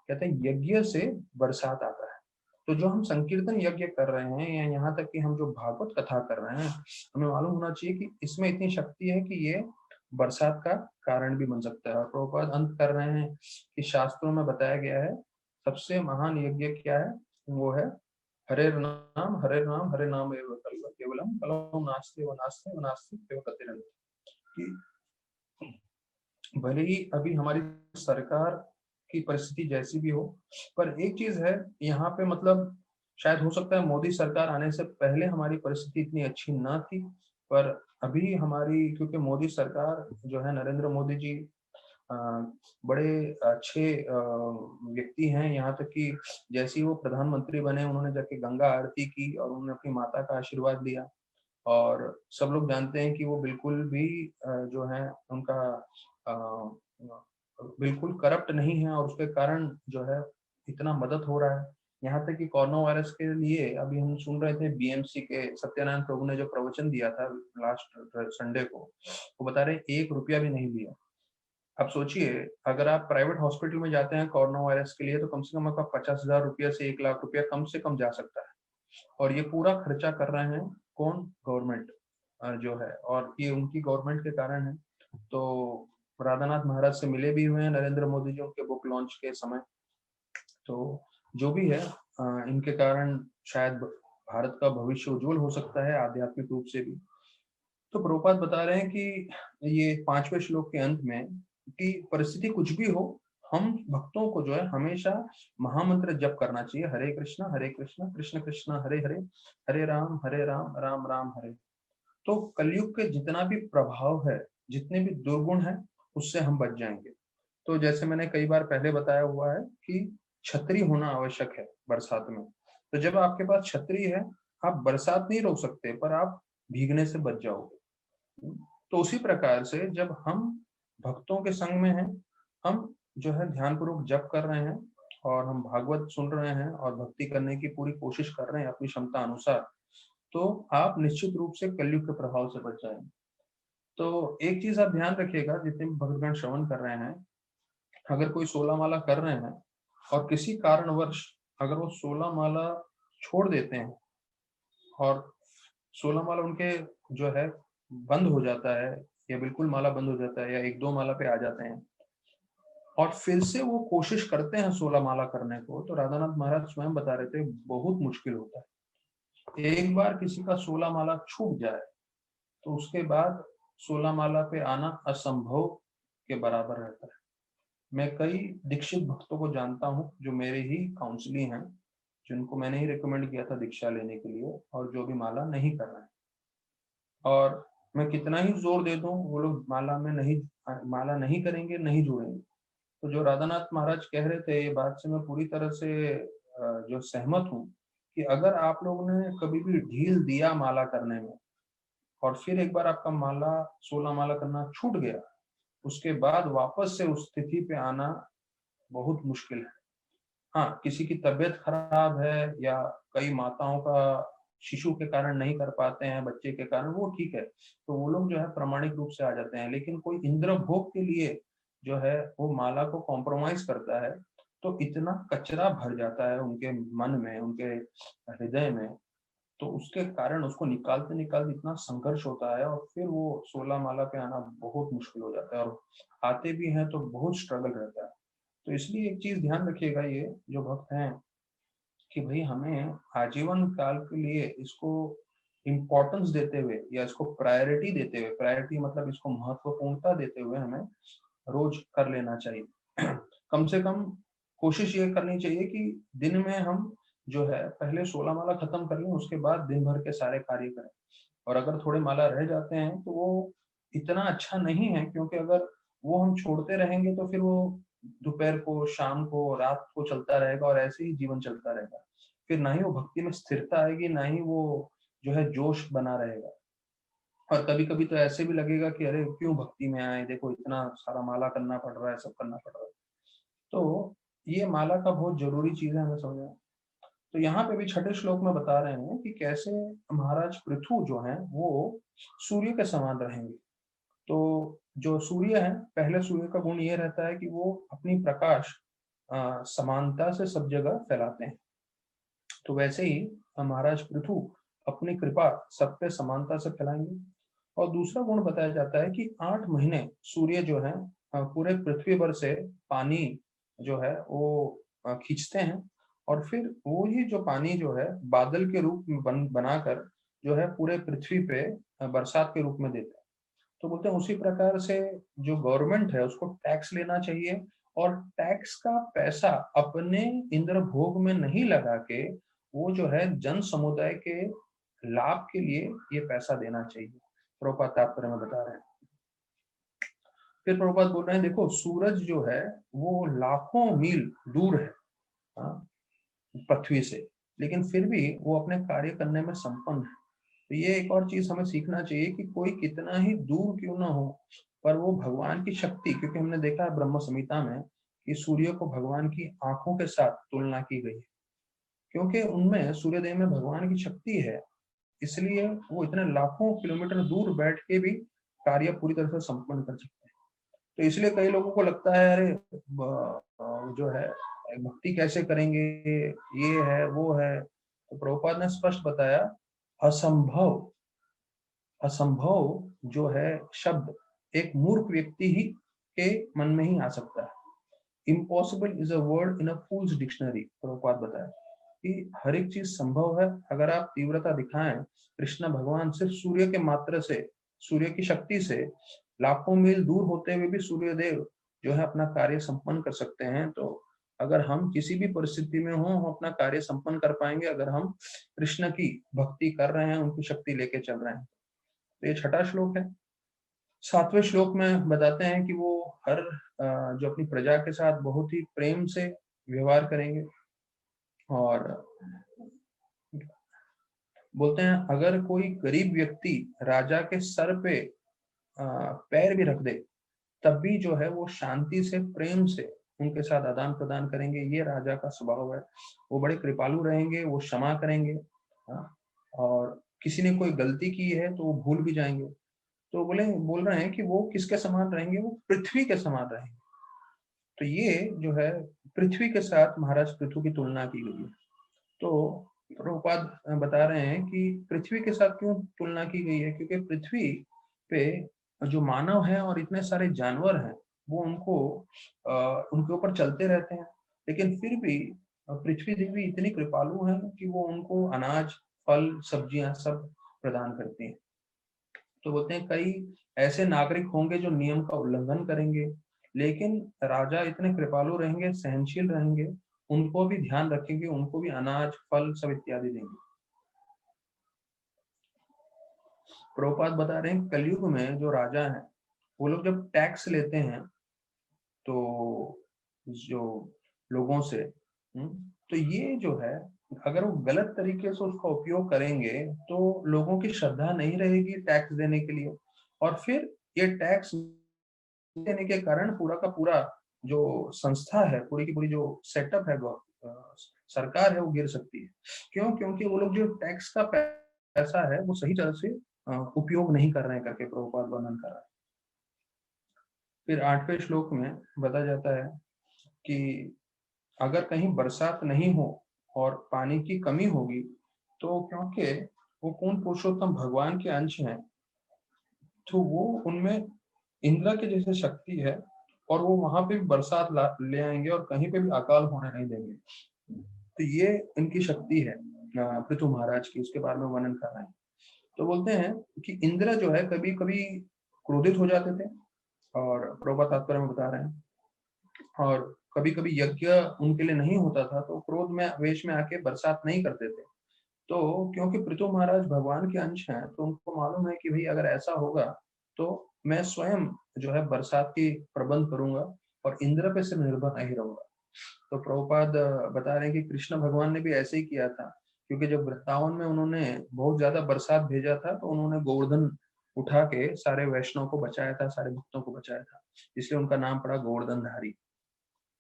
कहते हैं यज्ञ से बरसात आता है। तो जो हम संकीर्तन यज्ञ कर रहे हैं, या यहाँ तक कि हम जो भागवत कथा कर रहे हैं, हमें मालूम होना चाहिए कि इसमें इतनी शक्ति है कि ये बरसात का कारण भी बन सकता है। और प्रभुपाद अंत कर रहे हैं कि शास्त्रों में बताया गया है सबसे महान यज्ञ क्या है, वो है हरे नाम हरे नाम हरे नाम एव केवलम कलौ नास्ते व नास्ते व नास्ते केवल कतिरंत। कि भले ही अभी हमारी सरकार की परिस्थिति जैसी भी हो, पर एक चीज है यहाँ पे, मतलब शायद हो सकता है मोदी सरकार आने से पहले हमारी परिस्थिति इतनी अच्छी ना थी, पर अभी हमारी, क्योंकि मोदी सरकार जो है नरेंद्र मोदी जी अ, बड़े अच्छे व्यक्ति हैं। यहाँ तक कि जैसे ही वो प्रधानमंत्री बने, उन्होंने जाके गंगा आरती की और उन्होंने अपनी माता का आशीर्वाद लिया, और सब लोग जानते हैं कि वो बिल्कुल भी जो है उनका अ, बिल्कुल करप्ट नहीं है, और उसके कारण जो है इतना मदद हो रहा है। यहाँ तक कि कोरोना वायरस के लिए अभी हम सुन रहे थे, बीएमसी के सत्यानारायण प्रभु ने जो प्रवचन दिया था लास्ट संडे को, वो बता रहे 1 रुपया भी नहीं लिया। अब सोचिए, अगर आप प्राइवेट हॉस्पिटल में जाते हैं कोरोना वायरस के लिए, तो कम से कम आपका 50,000 रुपया से 1 लाख रुपया कम से कम जा सकता है, और ये पूरा खर्चा कर रहे हैं कौन? गवर्नमेंट जो है, और ये उनकी गवर्नमेंट के कारण है। तो राधानाथ महाराज से मिले भी हुए हैं नरेंद्र मोदी जी उनके बुक लॉन्च के समय। तो जो भी है, इनके कारण शायद भारत का भविष्य उज्जवल हो सकता है आध्यात्मिक रूप से भी। तो प्रभुपाद बता रहे हैं कि ये 5वें श्लोक के अंत में, कि परिस्थिति कुछ भी हो, हम भक्तों को जो है हमेशा महामंत्र जप करना चाहिए, हरे कृष्णा कृष्ण कृष्ण हरे हरे, हरे राम राम राम हरे। तो कलयुग के जितना भी प्रभाव है, जितने भी दुर्गुण है, उससे हम बच जाएंगे। तो जैसे मैंने कई बार पहले बताया हुआ है कि छतरी होना आवश्यक है बरसात में। तो जब आपके पास छतरी है, आप बरसात नहीं रोक सकते, पर आप भीगने से बच जाओगे। तो उसी प्रकार से जब हम भक्तों के संग में हैं, हम जो है ध्यान पूर्वक जप कर रहे हैं, और हम भागवत सुन रहे हैं और भक्ति करने की पूरी कोशिश कर रहे हैं अपनी क्षमता अनुसार, तो आप निश्चित रूप से कलयुग के प्रभाव से बच जाएंगे। तो एक चीज आप ध्यान रखिएगा, जितने भी भक्तगण श्रवण कर रहे हैं, अगर कोई 16 माला कर रहे हैं और किसी कारणवश अगर वो 16 माला छोड़ देते हैं, और 16 माला उनके जो है बंद हो जाता है, या बिल्कुल माला बंद हो जाता है, या 1-2 माला पे आ जाते हैं और फिर से वो कोशिश करते हैं 16 माला करने को, तो राधानाथ महाराज स्वयं बता रहे थे बहुत मुश्किल होता है। एक बार किसी का 16 माला छूट जाए तो उसके बाद 16 माला पे आना असंभव के बराबर रहता है। मैं कई दीक्षित भक्तों को जानता हूँ जो मेरे ही काउंसली हैं, जिनको मैंने ही रिकमेंड किया था दीक्षा लेने के लिए, और जो भी माला नहीं कर रहे हैं। और मैं कितना ही जोर दे दूं, वो लोग माला नहीं करेंगे, नहीं जुड़ेंगे। तो जो राधानाथ महाराज कह रहे थे, ये बात से मैं पूरी तरह से जो सहमत हूँ कि अगर आप लोगों ने कभी भी ढील दिया माला करने में और फिर एक बार आपका माला 16 माला करना छूट गया, उसके बाद वापस से उस स्थिति पे आना बहुत मुश्किल है। हाँ, किसी की तबीयत खराब है या कई माताओं का शिशु के कारण नहीं कर पाते हैं, बच्चे के कारण, वो ठीक है, तो वो लोग जो है प्रामाणिक रूप से आ जाते हैं। लेकिन कोई इंद्र भोग के लिए जो है वो माला को कॉम्प्रोमाइज करता है, तो इतना कचरा भर जाता है उनके मन में, उनके हृदय में, तो उसके कारण उसको निकालते निकालते इतना संघर्ष होता है, और फिर वो 16 माला पे आना बहुत मुश्किल हो जाता है, और आते भी हैं तो बहुत स्ट्रगल रहता है। तो इसलिए एक चीज ध्यान रखिएगा, ये जो भक्त हैं, कि भाई हमें आजीवन काल के लिए इसको इम्पोर्टेंस देते हुए, या इसको प्रायोरिटी देते हुए, प्रायोरिटी मतलब इसको महत्वपूर्णता देते हुए हमें रोज कर लेना चाहिए। कम से कम कोशिश ये करनी चाहिए कि दिन में हम जो है पहले 16 माला खत्म कर लें, उसके बाद दिन भर के सारे कार्य करें। और अगर थोड़े माला रह जाते हैं तो वो इतना अच्छा नहीं है, क्योंकि अगर वो हम छोड़ते रहेंगे तो फिर वो दोपहर को, शाम को, रात को चलता रहेगा, और ऐसे ही जीवन चलता रहेगा। फिर ना ही वो भक्ति में स्थिरता आएगी, ना ही वो जो है जोश बना रहेगा। और कभी कभी तो ऐसे भी लगेगा कि अरे क्यों भक्ति में आए, देखो इतना सारा माला करना पड़ रहा है, सब करना पड़ रहा है। तो ये माला का बहुत जरूरी चीज है हमें समझना। तो यहाँ पे भी छठे श्लोक में बता रहे हैं कि कैसे महाराज पृथु जो है वो सूर्य के समान रहेंगे। तो जो सूर्य है, पहले सूर्य का गुण ये रहता है कि वो अपनी प्रकाश समानता से सब जगह फैलाते हैं। तो वैसे ही महाराज पृथु अपनी कृपा सब पे समानता से फैलाएंगे। और दूसरा गुण बताया जाता है कि 8 महीने सूर्य जो है पूरे पृथ्वी भर से पानी जो है वो खींचते हैं, और फिर वो ही जो पानी जो है बादल के रूप में बनाकर जो है पूरे पृथ्वी पे बरसात के रूप में देते हैं। तो बोलते हैं उसी प्रकार से जो गवर्नमेंट है उसको टैक्स लेना चाहिए, और टैक्स का पैसा अपने इंद्र भोग में नहीं लगा के वो जो है जन समुदाय के लाभ के लिए ये पैसा देना चाहिए। प्रभुपाद तात्पर्य में बता रहे हैं। फिर प्रभुपाद बोल रहे हैं, देखो सूरज जो है वो लाखों मील दूर है, हाँ, पृथ्वी से, लेकिन फिर भी वो अपने कार्य करने में संपन्न है। तो ये एक और चीज हमें सीखना चाहिए कि कोई कितना ही दूर क्यों ना हो, पर वो भगवान की शक्ति, क्योंकि हमने देखा है ब्रह्म संहिता में कि सूर्य को भगवान की आंखों के साथ तुलना की गई है, क्योंकि उनमें, सूर्यदेव में भगवान की शक्ति है, इसलिए वो इतने लाखों किलोमीटर दूर बैठ के भी कार्य पूरी तरह से संपन्न कर सकते हैं। तो इसलिए कई लोगों को लगता है अरे जो है भक्ति कैसे करेंगे, ये है वो है। तो प्रभुपाद ने स्पष्ट बताया, असंभव, असंभव जो है शब्द एक मूर्ख व्यक्ति ही के मन में ही आ सकता है। Impossible is a word in a fools dictionary, Prabhupada बताया कि हर एक चीज संभव है अगर आप तीव्रता दिखाएं। कृष्ण भगवान सिर्फ सूर्य के मात्र से, सूर्य की शक्ति से लाखों मील दूर होते हुए भी सूर्यदेव जो है अपना कार्य संपन्न कर सकते हैं। तो अगर हम किसी भी परिस्थिति में हो, हम अपना कार्य संपन्न कर पाएंगे अगर हम कृष्ण की भक्ति कर रहे हैं, उनकी शक्ति लेके चल रहे हैं। तो ये छठा श्लोक है। 7वें श्लोक में बताते हैं कि वो हर जो अपनी प्रजा के साथ बहुत ही प्रेम से व्यवहार करेंगे, और बोलते हैं अगर कोई गरीब व्यक्ति राजा के सर पे पैर भी रख दे, तब भी जो है वो शांति से, प्रेम से उनके साथ आदान प्रदान करेंगे। ये राजा का स्वभाव है। वो बड़े कृपालु रहेंगे, वो क्षमा करेंगे, हाँ, और किसी ने कोई गलती की है तो वो भूल भी जाएंगे। तो बोल रहे हैं कि वो किसके समान रहेंगे, वो पृथ्वी के समान रहेंगे। तो ये जो है पृथ्वी के साथ महाराज पृथु की तुलना की गई है। तो प्रभुपाद बता रहे हैं कि पृथ्वी के साथ क्यों तुलना की गई है, क्योंकि पृथ्वी पे जो मानव है और इतने सारे जानवर हैं वो उनके ऊपर चलते रहते हैं, लेकिन फिर भी पृथ्वी देवी इतनी कृपालु है कि वो उनको अनाज, फल, सब्जियां सब प्रदान करती हैं। तो बोलते हैं कई ऐसे नागरिक होंगे जो नियम का उल्लंघन करेंगे, लेकिन राजा इतने कृपालु रहेंगे, सहनशील रहेंगे, उनको भी ध्यान रखेंगे, उनको भी अनाज, फल सब इत्यादि देंगे। प्रभुपाद बता रहे हैं कलयुग में जो राजा हैं वो लोग जब टैक्स लेते हैं तो जो लोगों से, तो ये जो है अगर वो गलत तरीके से उसका उपयोग करेंगे तो लोगों की श्रद्धा नहीं रहेगी टैक्स देने के लिए, और फिर ये टैक्स देने के कारण पूरा का पूरा जो संस्था है, पूरी की पूरी जो सेटअप है, सरकार है, वो गिर सकती है। क्यों? क्योंकि वो लोग जो टैक्स का पैसा है वो सही तरह से उपयोग नहीं कर रहे हैं करके प्रभुपाद वर्णन कर रहा है। फिर 8वें श्लोक में बताया जाता है कि अगर कहीं बरसात नहीं हो और पानी की कमी होगी तो क्योंकि वो पूर्ण पुरुषोत्तम भगवान के अंश हैं, तो वो उनमें इंद्र के जैसे शक्ति है और वो वहां पे भी बरसात ले आएंगे और कहीं पे भी अकाल होने नहीं देंगे। तो ये इनकी शक्ति है पृथु महाराज की, उसके बारे में वर्णन कर रहे हैं। तो बोलते हैं कि इंद्र जो है कभी कभी क्रोधित हो जाते थे, और प्रभुपाद तात्पर्य में बता रहे हैं, और कभी कभी यज्ञ उनके लिए नहीं होता था तो क्रोध में आवेश में आके बरसात नहीं करते थे। तो क्योंकि पृथु महाराज भगवान के अंश हैं तो उनको मालूम है कि भाई अगर ऐसा होगा तो मैं स्वयं जो है बरसात की प्रबंध करूंगा और इंद्र पे से निर्भर नहीं रहूंगा। तो प्रभुपाद बता रहे हैं कि कृष्ण भगवान ने भी ऐसे ही किया था, क्योंकि जब वृंदावन में उन्होंने बहुत ज्यादा बरसात भेजा था तो उन्होंने गोवर्धन उठा के सारे वैष्णव को बचाया था, सारे भक्तों को बचाया था, इसलिए उनका नाम पड़ा गोवर्धनधारी।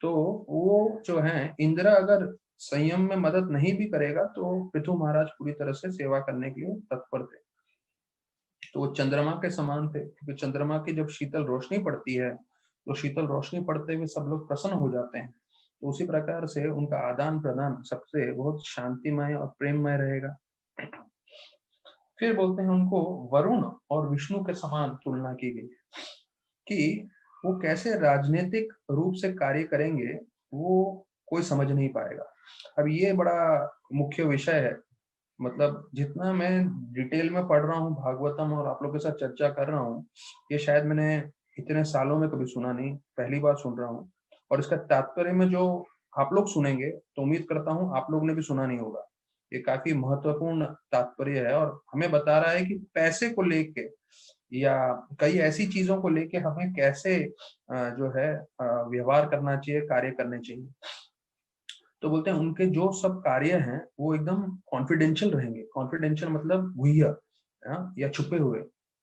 तो वो जो है इंद्र अगर संयम में मदद नहीं भी करेगा तो पृथु महाराज पूरी तरह से सेवा करने के लिए तत्पर थे। तो वो चंद्रमा के समान थे, क्योंकि चंद्रमा की जब शीतल रोशनी पड़ती है तो शीतल रोशनी पड़ते हुए सब लोग प्रसन्न हो जाते हैं। तो उसी प्रकार से उनका आदान प्रदान सबसे बहुत शांतिमय और प्रेममय रहेगा। फिर बोलते हैं उनको वरुण और विष्णु के समान तुलना की गई कि वो कैसे राजनीतिक रूप से कार्य करेंगे वो कोई समझ नहीं पाएगा। अब ये बड़ा मुख्य विषय है, मतलब जितना मैं डिटेल में पढ़ रहा हूँ भागवतम और आप लोगों के साथ चर्चा कर रहा हूँ, ये शायद मैंने इतने सालों में कभी सुना नहीं, पहली बार सुन रहा हूँ। और इसका तात्पर्य में जो आप लोग सुनेंगे तो उम्मीद करता हूँ आप लोग ने भी सुना नहीं होगा। ये काफी महत्वपूर्ण तात्पर्य है और हमें बता रहा है कि पैसे को लेके या कई ऐसी चीजों को लेके हमें कैसे जो है व्यवहार करना चाहिए, कार्य करने चाहिए। तो बोलते हैं उनके जो सब कार्य हैं वो एकदम कॉन्फिडेंशियल रहेंगे। कॉन्फिडेंशियल मतलब गुह्य या छुपे हुए,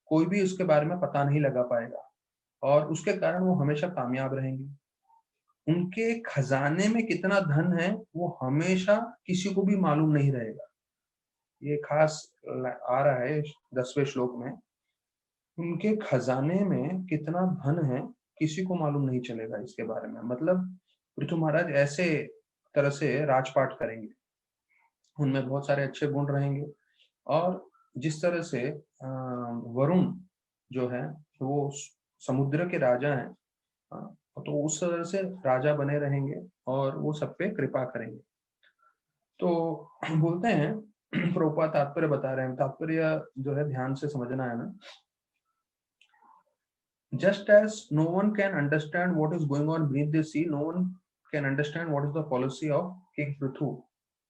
कोई भी उसके बारे में पता नहीं लगा पाएगा, और उसके कारण वो हमेशा कामयाब रहेंगे। उनके खजाने में कितना धन है वो हमेशा किसी को भी मालूम नहीं रहेगा। ये खास आ रहा है 10वें श्लोक में, उनके खजाने में कितना धन है किसी को मालूम नहीं चलेगा इसके बारे में। मतलब पृथु महाराज ऐसे तरह से राजपाट करेंगे, उनमें बहुत सारे अच्छे गुण रहेंगे, और जिस तरह से वरुण जो है वो समुद्र के राजा हैं, तो उस तरह से राजा बने रहेंगे और वो सब पे कृपा करेंगे। तो बोलते हैं प्रभुपाद तात्पर्य बता रहे हैं, तात्पर्य जो है ध्यान से समझना है ना। Just as no one can understand what is going on beneath the sea, no one can understand what is the policy of King Prithu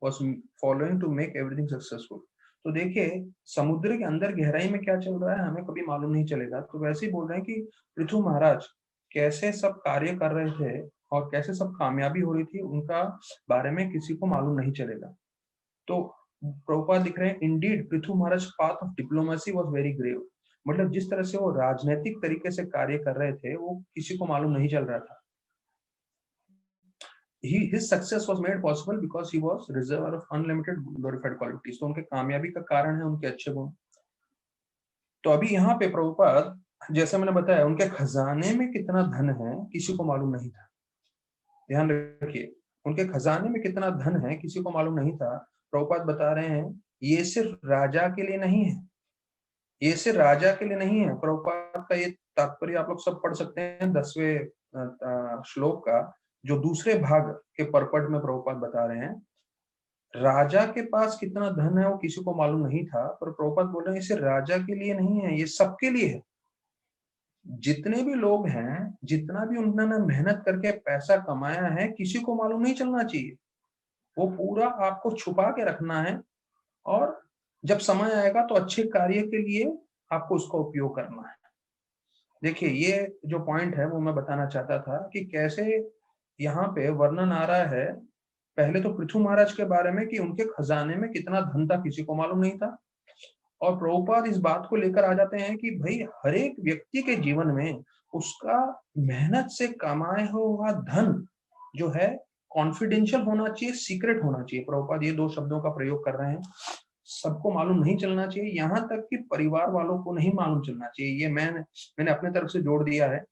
was following to make everything successful. तो देखिए समुद्र के अंदर गहराई में क्या चल रहा है हमें कभी मालूम नहीं चलेगा। तो वैसे ही बोल रहे हैं कि पृथु महाराज कैसे सब कार्य कर रहे थे और कैसे सब कामयाबी हो रही थी उनका बारे में किसी को मालूम नहीं चलेगा। तो प्रभुपाद लिख रहे हैं indeed Prithu Maharaj path of diplomacy was very grave. मतलब जिस तरह से वो राजनीतिक तरीके से कार्य कर रहे थे वो किसी को मालूम नहीं चल रहा था। His success was made possible because he was reservoir of unlimited glorified qualities। तो उनके कामयाबी का कारण है उनके अच्छे गुण। तो अभी यहाँ पे प्रभुपाद जैसे मैंने बताया उनके खजाने में कितना धन है किसी को मालूम नहीं था। ध्यान रखिए, उनके खजाने में कितना धन है किसी को मालूम नहीं था, प्रभुपाद बता रहे हैं ये सिर्फ राजा के लिए नहीं है, ये सिर्फ राजा के लिए नहीं है। प्रभुपाद का ये तात्पर्य आप लोग सब पढ़ सकते हैं 10वें श्लोक का, जो दूसरे भाग के परपट में प्रभुपाद बता रहे हैं। राजा के पास कितना धन है वो किसी को मालूम नहीं था, पर प्रभुपाद बोल रहे हैं इसे राजा के लिए नहीं है, ये सबके लिए है। जितने भी लोग हैं, जितना भी उन्होंने मेहनत करके पैसा कमाया है, किसी को मालूम नहीं चलना चाहिए। वो पूरा आपको छुपा के रखना है, और जब समय आएगा तो अच्छे कार्य के लिए आपको उसका उपयोग करना है। देखिए, ये जो पॉइंट है वो मैं बताना चाहता था कि कैसे यहाँ पे वर्णन आ रहा है। पहले तो पृथु महाराज के बारे में कि उनके खजाने में कितना धन था, किसी को मालूम नहीं था। और प्रभुपाद इस बात को लेकर आ जाते हैं कि भाई हर एक व्यक्ति के जीवन में उसका मेहनत से कमाया हुआ धन जो है कॉन्फिडेंशियल होना चाहिए, सीक्रेट होना चाहिए। प्रभुपाद ये 2 शब्दों का प्रयोग कर रहे हैं। सबको मालूम नहीं चलना चाहिए, यहाँ तक कि परिवार वालों को नहीं मालूम चलना चाहिए। ये मैंने अपने तरफ से जोड़ दिया है।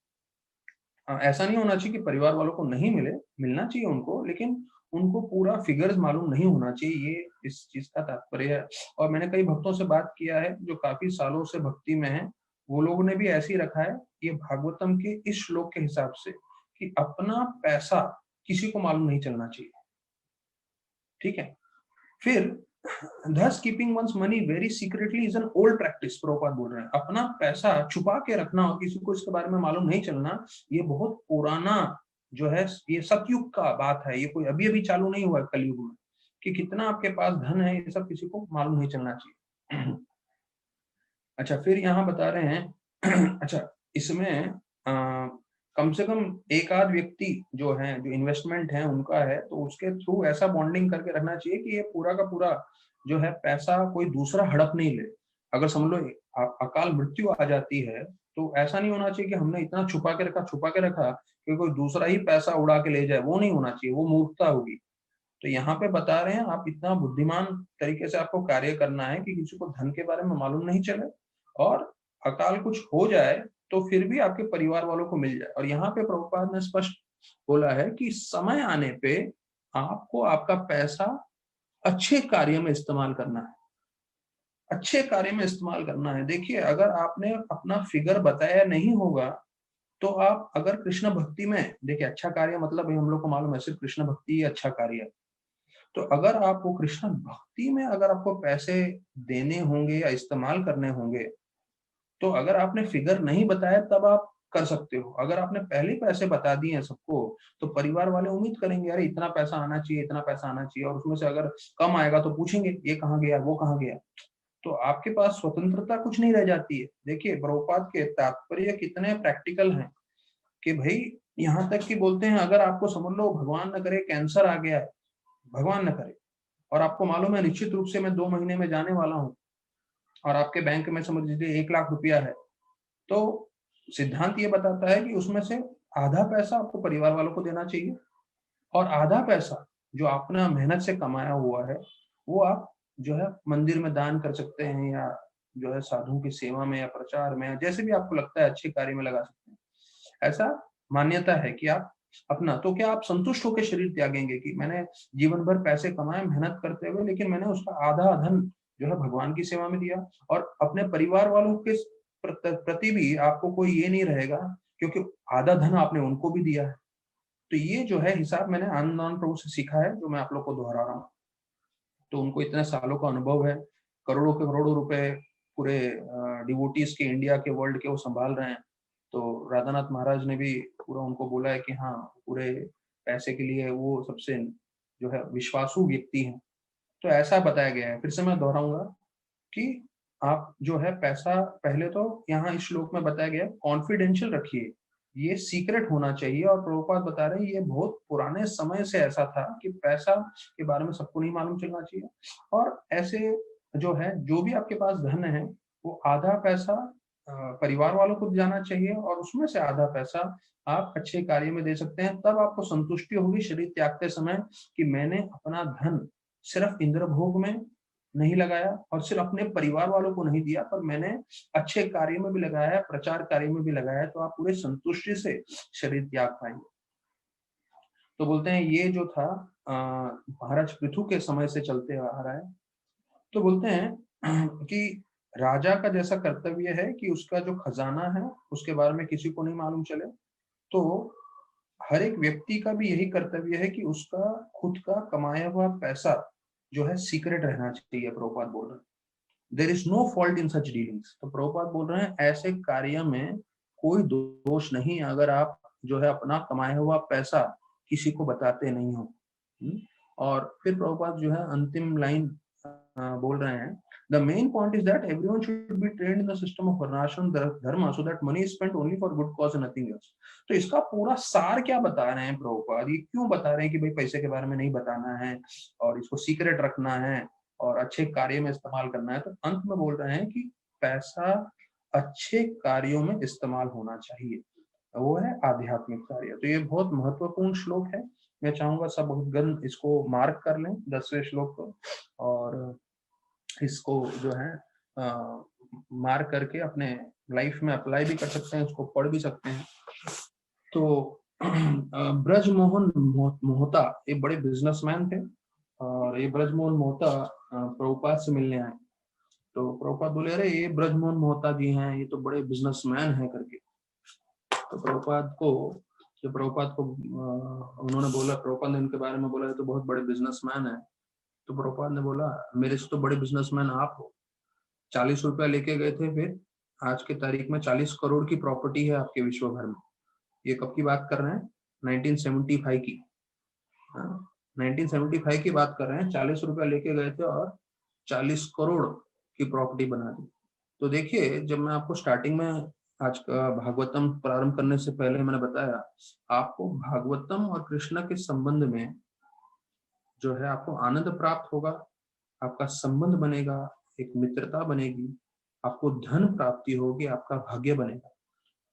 ऐसा नहीं होना चाहिए कि परिवार वालों को नहीं मिलना चाहिए उनको, लेकिन उनको पूरा फिगर्स मालूम नहीं होना चाहिए, ये इस चीज का तात्पर्य है। और मैंने कई भक्तों से बात किया है जो काफी सालों से भक्ति में है, वो लोगों ने भी ऐसे ही रखा है ये भागवतम के इस श्लोक के हिसाब से कि अपना पैसा किसी को मालूम नहीं चलना चाहिए। ठीक है। फिर thus keeping one's money very secretly is an old practice, Prabhupada बोल रहे हैं। अपना पैसा छुपा के रखना और किसी को इसके बारे में मालूम नहीं चलना, ये बहुत पुराना जो है, ये सतयुग का बात है। ये कोई अभी अभी चालू नहीं हुआ कलयुग में कि कितना आपके पास धन है, ये सब किसी को मालूम नहीं चलना चाहिए। अच्छा, फिर यहाँ बता रहे हैं अच्छा, इसमें कम से कम एक आध व्यक्ति जो है, जो इन्वेस्टमेंट है उनका है, तो उसके थ्रू ऐसा बॉन्डिंग करके रखना चाहिए कि ये पूरा का पूरा जो है पैसा कोई दूसरा हड़प नहीं ले। अगर समझ लो अकाल मृत्यु आ जाती है, तो ऐसा नहीं होना चाहिए कि हमने इतना छुपा के रखा कि कोई दूसरा ही पैसा उड़ा के ले जाए। वो नहीं होना चाहिए, वो मूर्खता होगी। तो यहाँ पे बता रहे हैं आप इतना बुद्धिमान तरीके से आपको कार्य करना है कि किसी को धन के बारे में मालूम नहीं चले, और अकाल कुछ हो जाए तो फिर भी आपके परिवार वालों को मिल जाए। और यहाँ पे प्रभुपाद ने स्पष्ट बोला है कि समय आने पे आपको आपका पैसा अच्छे कार्य में इस्तेमाल करना है, अच्छे कार्य में इस्तेमाल करना है। देखिए, अगर आपने अपना फिगर बताया नहीं होगा, तो आप अगर कृष्ण भक्ति में, देखिए अच्छा कार्य मतलब हम लोग को मालूम है सिर्फ कृष्ण भक्ति ही अच्छा कार्य है। तो अगर आपको कृष्ण भक्ति में अगर आपको पैसे देने होंगे या इस्तेमाल करने होंगे, तो अगर आपने फिगर नहीं बताया तब आप कर सकते हो। अगर आपने पहले ही पैसे बता दिए हैं सबको, तो परिवार वाले उम्मीद करेंगे अरे इतना पैसा आना चाहिए, इतना पैसा आना चाहिए, और उसमें से अगर कम आएगा तो पूछेंगे ये कहाँ गया, वो कहाँ गया। तो आपके पास स्वतंत्रता कुछ नहीं रह जाती है। देखिए, प्रभुपाद के तात्पर्य कितने प्रैक्टिकल हैं कि भाई यहाँ तक कि बोलते हैं अगर आपको समझ लो भगवान न करे कैंसर आ गया है, भगवान न करे, और आपको मालूम है निश्चित रूप से मैं 2 महीने में जाने वाला हूँ, और आपके बैंक में समझ लीजिए 1 लाख रुपया है, तो सिद्धांत ये बताता है कि उसमें से आधा पैसा आपको परिवार वालों को देना चाहिए, और आधा पैसा जो आपने मेहनत से कमाया हुआ है वो आप जो है मंदिर में दान कर सकते हैं, या जो है साधुओं की सेवा में या प्रचार में, जैसे भी आपको लगता है अच्छे कार्य में लगा सकते हैं। ऐसा मान्यता है कि आप अपना, तो क्या आप संतुष्ट होकर शरीर त्यागेंगे कि मैंने जीवन भर पैसे कमाए मेहनत करते हुए, लेकिन मैंने उसका आधा धन जो है भगवान की सेवा में दिया, और अपने परिवार वालों के प्रति भी आपको कोई ये नहीं रहेगा क्योंकि आधा धन आपने उनको भी दिया है। तो ये जो है हिसाब मैंने आनंद प्रभु से सीखा है, जो मैं आप लोग को दोहरा रहा हूँ। तो उनको इतने सालों का अनुभव है, करोड़ों के करोड़ों रुपए पूरे डिवोटीज के, इंडिया के, वर्ल्ड के वो संभाल रहे हैं। तो राधानाथ महाराज ने भी पूरा उनको बोला है कि हाँ, पूरे पैसे के लिए वो सबसे जो है विश्वासु व्यक्ति हैं। तो ऐसा बताया गया है। फिर से मैं दोहराऊंगा कि आप जो है पैसा, पहले तो यहाँ इस श्लोक में बताया गया कॉन्फिडेंशियल रखिए, ये सीक्रेट होना चाहिए। और प्रभुपाद बता रहे हैं ये बहुत पुराने समय से ऐसा था कि पैसा के बारे में सबको नहीं मालूम चलना चाहिए। और ऐसे जो है, जो भी आपके पास धन है वो आधा पैसा परिवार वालों को जाना चाहिए, और उसमें से आधा पैसा आप अच्छे कार्य में दे सकते हैं। तब आपको संतुष्टि होगी शरीर त्यागते समय कि मैंने अपना धन सिर्फ इंद्र भोग में नहीं लगाया, और सिर्फ अपने परिवार वालों को नहीं दिया, पर मैंने अच्छे कार्य में भी लगाया, प्रचार कार्य में भी लगाया। तो आप पूरे संतुष्टि से शरीर त्याग पाएंगे। तो बोलते हैं ये जो था महाराज पृथु के समय से चलते आ रहा है। तो बोलते हैं कि राजा का जैसा कर्तव्य है कि उसका जो खजाना है उसके बारे में किसी को नहीं मालूम चले, तो हर एक व्यक्ति का भी यही कर्तव्य है कि उसका खुद का कमाया हुआ पैसा जो है सीक्रेट रहना चाहिए। प्रभुपाद बोल रहे हैं there is no fault in such dealings. तो प्रभुपाद बोल रहे हैं ऐसे कार्य में कोई दोष नहीं अगर आप जो है अपना कमाया हुआ पैसा किसी को बताते नहीं हो। और फिर प्रभुपाद जो है अंतिम लाइन बोल रहे हैं, the main point is that everyone should be trained in the system of varnashram dharma so that money is spent only for good cause and nothing else। तो इसका पूरा सार क्या बता रहे हैं प्रभुपाद, ये क्यों बता रहे हैं कि भाई पैसे के बारे में नहीं बताना है और इसको सीक्रेट रखना है और अच्छे कार्य में इस्तेमाल करना है। तो अंत में बोल रहे हैं कि पैसा अच्छे कार्यों में इस्तेमाल होना चाहिए, वो है आध्यात्मिक कार्य। तो ये बहुत महत्वपूर्ण श्लोक है। मैं चाहूंगा सब भक्तगण इसको मार्क कर लें 10वें श्लोक को, और इसको जो है मार्क करके अपने लाइफ में अप्लाई भी कर सकते हैं, उसको पढ़ भी सकते हैं। तो ब्रजमोहन मोहता एक बड़े बिजनेसमैन थे, और ये ब्रजमोहन मोहता प्रभुपाद से मिलने आए। तो प्रभुपाद बोले अरे ये ब्रजमोहन मोहता जी हैं, ये तो बड़े बिजनेसमैन हैं करके। तो प्रभुपाद को उन्होंने बोला, प्रभुपाद ने उनके बारे में बोला तो बहुत बड़े बिजनेसमैन है। तो प्रभुपाद ने बोला मेरे से तो बड़े बिजनेसमैन आप हो। 40 रुपया लेके गए थे, फिर आज के तारीख में 40 करोड़ की प्रॉपर्टी है आपके विश्व भर में। ये कब की बात कर रहे हैं? 1975 की। 1975 की बात कर रहे हैं। 40 रुपया लेके गए थे और 40 करोड़ की प्रॉपर्टी बना दी। तो देखिए, जब मैं आपको स्टार्टिंग में आज का भागवतम प्रारंभ करने से पहले मैंने बताया आपको भागवतम और कृष्ण के संबंध में जो है आपको आनंद प्राप्त होगा, आपका संबंध बनेगा, एक मित्रता बनेगी, आपको धन प्राप्ति होगी, आपका भाग्य बनेगा।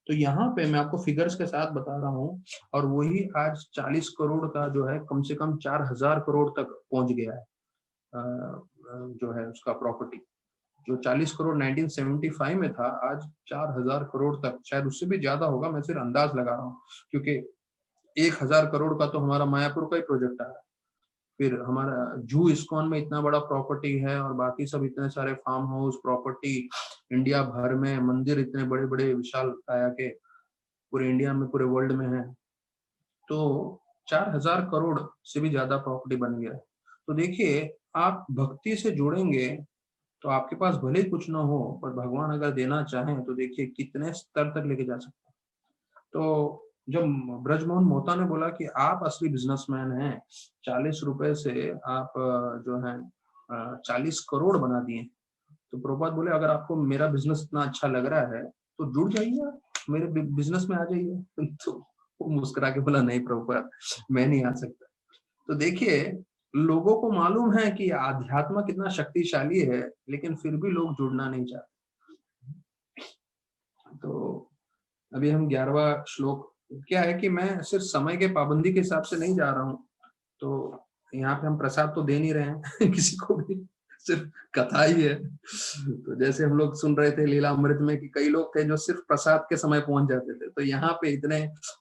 तो यहाँ पे मैं आपको फिगर्स के साथ बता रहा हूँ, और वही आज 40 करोड़ का जो है कम से कम 4000 करोड़ तक पहुंच गया है जो है उसका प्रॉपर्टी। जो 40 करोड़ 1975 में था, आज 4000 करोड़ तक, शायद उससे भी ज्यादा होगा, मैं सिर्फ अंदाज लगा रहा हूँ, क्योंकि 1000 करोड़ का तो हमारा मायापुर का ही प्रोजेक्ट आया। फिर हमारा जू इस्कॉन में इतना बड़ा प्रॉपर्टी है, और बाकी सब इतने सारे फार्म हाउस प्रॉपर्टी इंडिया भर में, मंदिर इतने बड़े बड़े विशाल काया के पूरे इंडिया में, पूरे वर्ल्ड में है। तो 4000 करोड़ से भी ज्यादा प्रॉपर्टी बन गया। तो देखिए, आप भक्ति से जुड़ेंगे तो आपके पास भले ही कुछ ना हो, पर भगवान अगर देना चाहें तो देखिए कितने स्तर तक लेके जा सकते हैं। तो जब ब्रजमोहन मोहता ने बोला कि आप असली बिजनेसमैन हैं, 40 रुपए से आप जो है 40 करोड़ बना दिए, तो प्रभुपाद बोले अगर आपको मेरा बिजनेस इतना अच्छा लग रहा है तो जुड़ जाइए, आप मेरे बिजनेस में आ जाइए। तो वो मुस्कुरा के बोला नहीं प्रभुपाद, मैं नहीं आ सकता। तो देखिए, लोगों को मालूम है कि आध्यात्म कितना शक्तिशाली है, लेकिन फिर भी लोग जुड़ना नहीं चाहते। तो अभी हम 11वां श्लोक, क्या है कि मैं सिर्फ समय के पाबंदी के हिसाब से नहीं जा रहा हूँ, तो यहाँ पे हम प्रसाद तो दे नहीं रहे हैं किसी को भी, सिर्फ कथा ही है। तो जैसे हम लोग सुन रहे थे लीला अमृत में कि कई लोग थे जो सिर्फ प्रसाद के समय पहुंच जाते थे, तो यहाँ पे इतने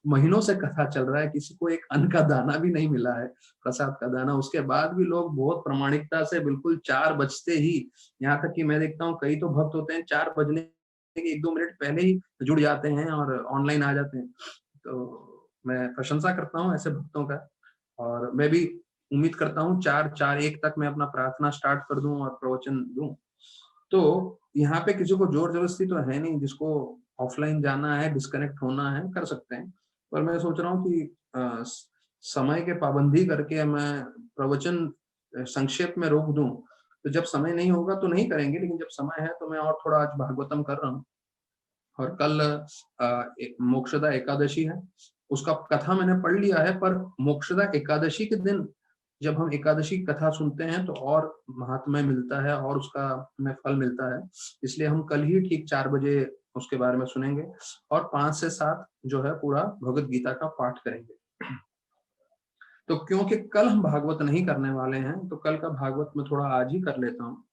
महीनों से कथा चल रहा है, किसी को एक अन्न का दाना भी नहीं मिला है, प्रसाद का दाना। उसके बाद भी लोग बहुत प्रामाणिकता से बिल्कुल 4 बजते ही, यहाँ तक कि मैं देखता हूँ कई तो भक्त होते हैं 4 बजने के 1-2 मिनट पहले ही जुड़ जाते हैं और ऑनलाइन आ जाते हैं। तो मैं प्रशंसा करता हूँ ऐसे भक्तों का, और मैं भी उम्मीद करता हूँ 4-4-1 तक मैं अपना प्रार्थना स्टार्ट कर दूं और प्रवचन दूं। तो यहाँ पे किसी को जोर जबरदस्ती तो है नहीं, जिसको ऑफलाइन जाना है, डिस्कनेक्ट होना है, कर सकते हैं। पर मैं सोच रहा हूँ कि समय के पाबंदी करके मैं प्रवचन संक्षेप में रोक दूं, तो जब समय नहीं होगा तो नहीं करेंगे, लेकिन जब समय है तो मैं और थोड़ा आज भागवतम कर रहा हूँ। और कल मोक्षदा एकादशी है, उसका कथा मैंने पढ़ लिया है, पर मोक्षदा एकादशी के दिन जब हम एकादशी कथा सुनते हैं तो और महात्म्य मिलता है और उसका हमें फल मिलता है। इसलिए हम कल ही ठीक 4 बजे उसके बारे में सुनेंगे, और 5 से 7 जो है पूरा भगवत गीता का पाठ करेंगे। तो क्योंकि कल हम भागवत नहीं करने वाले हैं, तो कल का भागवत में थोड़ा आज ही कर लेता हूँ।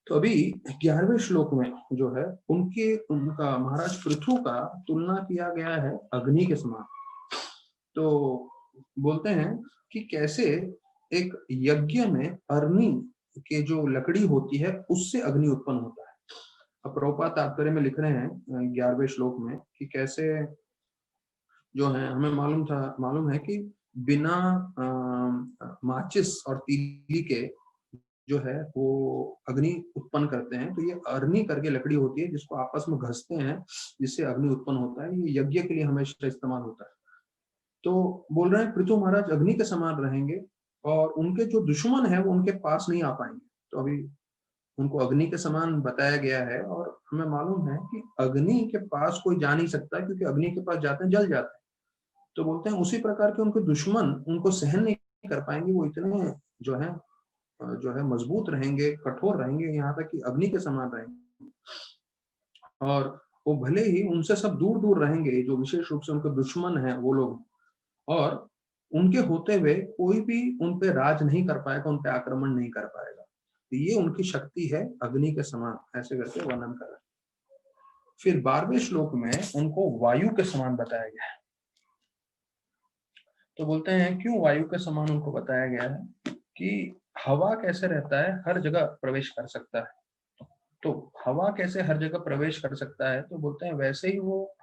तो अभी 11वें श्लोक में जो है उनका महाराज पृथु का तुलना किया गया है अग्नि के समान। तो बोलते हैं कि कैसे एक यज्ञ में अग्नि के जो लकड़ी होती है उससे अग्नि उत्पन्न होता है। अब प्रभुपाद तात्पर्य में लिख रहे हैं 11वें श्लोक में कि कैसे जो है हमें मालूम है कि बिना माचिस और तीली के जो है वो अग्नि उत्पन्न करते हैं, तो ये अग्नि करके लकड़ी होती है जिसको आपस में घसते हैं जिससे अग्नि उत्पन्न होता है। ये यज्ञ के लिए हमेशा इस्तेमाल होता है। तो बोल रहे हैं पृथु महाराज अग्नि के समान रहेंगे और उनके जो दुश्मन है वो उनके पास नहीं आ पाएंगे। तो अभी उनको अग्नि के समान बताया गया है और हमें मालूम है कि अग्नि के पास कोई जा नहीं सकता, क्योंकि अग्नि के पास जाते हैं जल जाते हैं। तो बोलते हैं उसी प्रकार के उनके दुश्मन उनको सहन नहीं कर पाएंगे, वो इतने जो है मजबूत रहेंगे, कठोर रहेंगे, यहाँ तक कि अग्नि के समान रहेंगे। और वो भले ही उनसे सब दूर दूर रहेंगे, जो विशेष रूप से उनके दुश्मन हैं वो लोग, और उनके होते हुए कोई भी उन पे राज नहीं कर पाएगा, उन पे आक्रमण नहीं कर पाएगा। तो ये उनकी शक्ति है अग्नि के समान, ऐसे करके वर्णन कर रहे हैं। फिर 12वें श्लोक में उनको वायु के समान बताया गया है। तो बोलते हैं क्यों वायु के समान उनको बताया गया है कि हवा कैसे रहता है, हर जगह प्रवेश कर सकता है। तो हवा कैसे हर जगह प्रवेश कर सकता है, तो बोलते हैं वैसे ही वो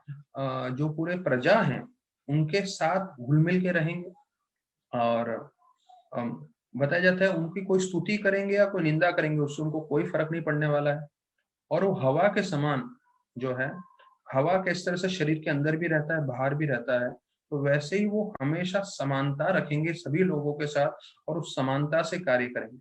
जो पूरे प्रजा हैं उनके साथ घुल मिल के रहेंगे। और बताया जाता है उनकी कोई स्तुति करेंगे या कोई निंदा करेंगे उससे उनको कोई फर्क नहीं पड़ने वाला है। और वो हवा के समान जो है, हवा किस तरह से शरीर के अंदर भी रहता है बाहर भी रहता है, तो वैसे ही वो हमेशा समानता रखेंगे सभी लोगों के साथ और उस समानता से कार्य करेंगे।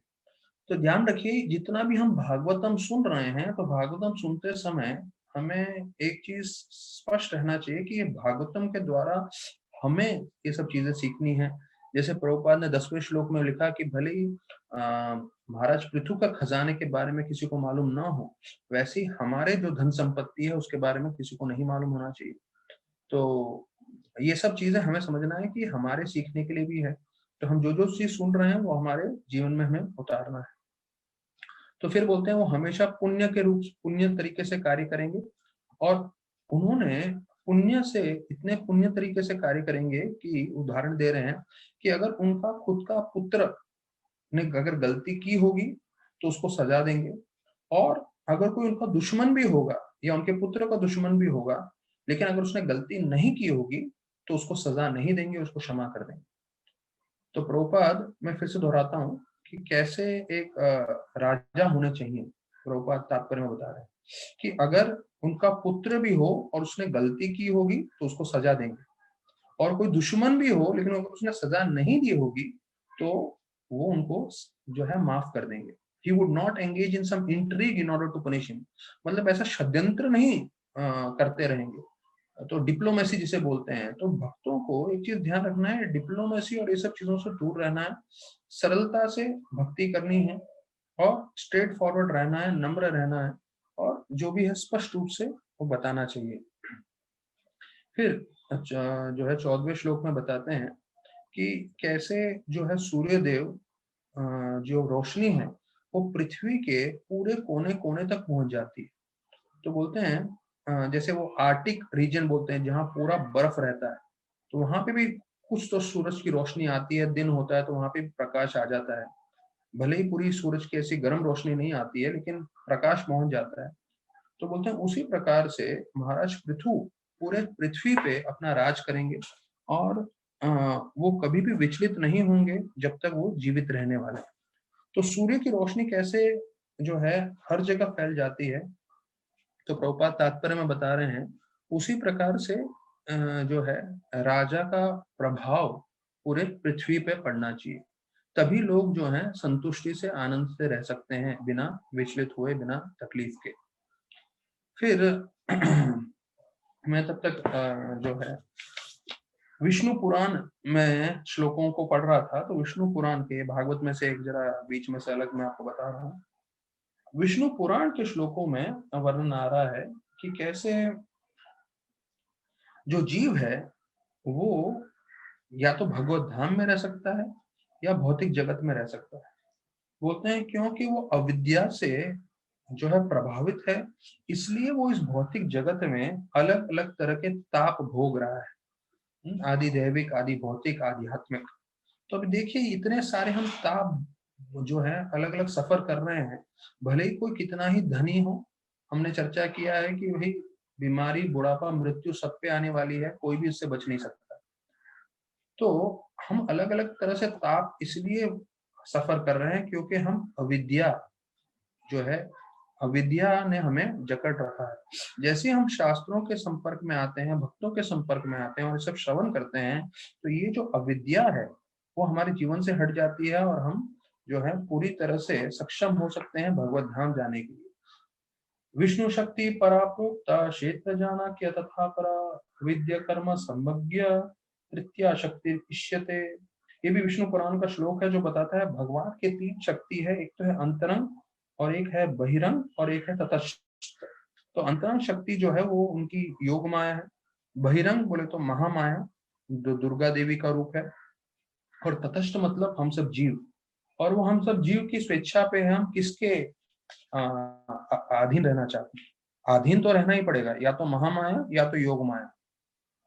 तो ध्यान रखिए जितना भी हम भागवतम सुन रहे हैं, तो भागवतम सुनते समय हमें एक चीज स्पष्ट रहना चाहिए कि ये भागवतम के द्वारा हमें ये सब चीजें सीखनी है। जैसे प्रभुपाद ने 10वें श्लोक में लिखा कि भले ही महाराज पृथु का खजाने के बारे में किसी को मालूम ना हो, वैसे ही हमारे जो धन संपत्ति है उसके बारे में किसी को नहीं मालूम होना चाहिए। तो ये सब चीजें हमें समझना है कि हमारे सीखने के लिए भी है। तो हम जो जो चीज सुन रहे हैं वो हमारे जीवन में हमें उतारना है। तो फिर बोलते हैं वो हमेशा पुण्य तरीके से कार्य करेंगे, और उन्होंने इतने पुण्य तरीके से कार्य करेंगे कि उदाहरण दे रहे हैं कि अगर उनका खुद का पुत्र ने अगर गलती की होगी तो उसको सजा देंगे, और अगर कोई उनका दुश्मन भी होगा या उनके पुत्र का दुश्मन भी होगा, लेकिन अगर उसने गलती नहीं की होगी तो उसको सजा नहीं देंगे, उसको क्षमा कर देंगे। तो प्रभुपाद मैं फिर से दोहराता हूँ कि कैसे एक राजा होने चाहिए। प्रभुपाद तात्पर्य में बता रहे हैं कि अगर उनका पुत्र भी हो और उसने गलती की होगी तो उसको सजा देंगे, और कोई दुश्मन भी हो लेकिन अगर उसने सजा नहीं दी होगी तो वो उनको जो है माफ कर देंगे। He would not engage in some intrigue in order to punish him, मतलब ऐसा षड्यंत्र नहीं करते रहेंगे। तो डिप्लोमेसी जिसे बोलते हैं, तो भक्तों को एक चीज ध्यान रखना है, डिप्लोमेसी और ये सब चीजों से दूर रहना है, सरलता से भक्ति करनी है और स्ट्रेट फॉरवर्ड रहना है, नम्र रहना है, और जो भी है स्पष्ट रूप से वो बताना चाहिए। फिर जो है 14वें श्लोक में बताते हैं कि कैसे जो है सूर्य देव जो रोशनी है वो पृथ्वी के पूरे कोने कोने तक पहुंच जाती है। तो बोलते हैं जैसे वो आर्टिक रीजन बोलते हैं जहाँ पूरा बर्फ रहता है, तो वहां पे भी कुछ तो सूरज की रोशनी आती है, दिन होता है तो वहां पे प्रकाश आ जाता है। भले ही पूरी सूरज की ऐसी गर्म रोशनी नहीं आती है लेकिन प्रकाश पहुंच जाता है। तो बोलते हैं उसी प्रकार से महाराज पृथु पूरे पृथ्वी पे अपना राज करेंगे, और वो कभी भी विचलित नहीं होंगे जब तक वो जीवित रहने वाले हैं। तो सूर्य की रोशनी कैसे जो है हर जगह फैल जाती है, तो प्रभुपाद तात्पर्य में बता रहे हैं उसी प्रकार से जो है राजा का प्रभाव पूरे पृथ्वी पे पड़ना चाहिए, तभी लोग जो हैं संतुष्टि से आनंद से रह सकते हैं बिना विचलित हुए, बिना तकलीफ के। फिर मैं तब तक जो है विष्णु पुराण में श्लोकों को पढ़ रहा था, तो विष्णु पुराण के भागवत में से एक जरा बीच में से अलग मैं आपको बता रहा हूँ। विष्णु पुराण के श्लोकों में वर्णन आ रहा है कि कैसे जो जीव है वो या तो भगवत धाम में रह सकता है या भौतिक जगत में रह सकता है। बोलते हैं क्योंकि वो अविद्या से जो है प्रभावित है, इसलिए वो इस भौतिक जगत में अलग अलग तरह के ताप भोग रहा है। आदि दैविक, आदि भौतिक, आध्यात्मिक। तो अभी देखिए इतने सारे हम ताप जो है अलग अलग सफर कर रहे हैं, भले ही कोई कितना ही धनी हो। हमने चर्चा किया है कि भाई बीमारी, बुढ़ापा, मृत्यु सब पे आने वाली है, कोई भी इससे बच नहीं सकता। तो हम अलग अलग तरह से ताप इसलिए सफर कर रहे हैं क्योंकि हम अविद्या जो है, अविद्या ने हमें जकड़ रखा है। जैसे हम शास्त्रों के संपर्क में आते हैं, भक्तों के संपर्क में आते हैं और ये सब श्रवण करते हैं, तो ये जो अविद्या है वो हमारे जीवन से हट जाती है और हम जो है पूरी तरह से सक्षम हो सकते हैं भगवत धाम जाने के लिए। विष्णु शक्ति पराप्रोक्ता क्षेत्र जाना क्या तथा परा, विद्या कर्म सम्यज्ञ तृतीया शक्ति इष्यते। ये भी विष्णु पुराण का श्लोक है जो बताता है भगवान के तीन शक्ति है, एक तो है अंतरंग और एक है बहिरंग और एक है तटस्थ। तो अंतरंग शक्ति जो है वो उनकी योग माया है, बहिरंग बोले तो महामाया जो दुर्गा देवी का रूप है, और तटस्थ मतलब हम सब जीव। और वो हम सब जीव की स्वेच्छा पे है, हम किसके अधीन रहना चाहते हैं। अधीन तो रहना ही पड़ेगा, या तो महामाया या तो योग माया।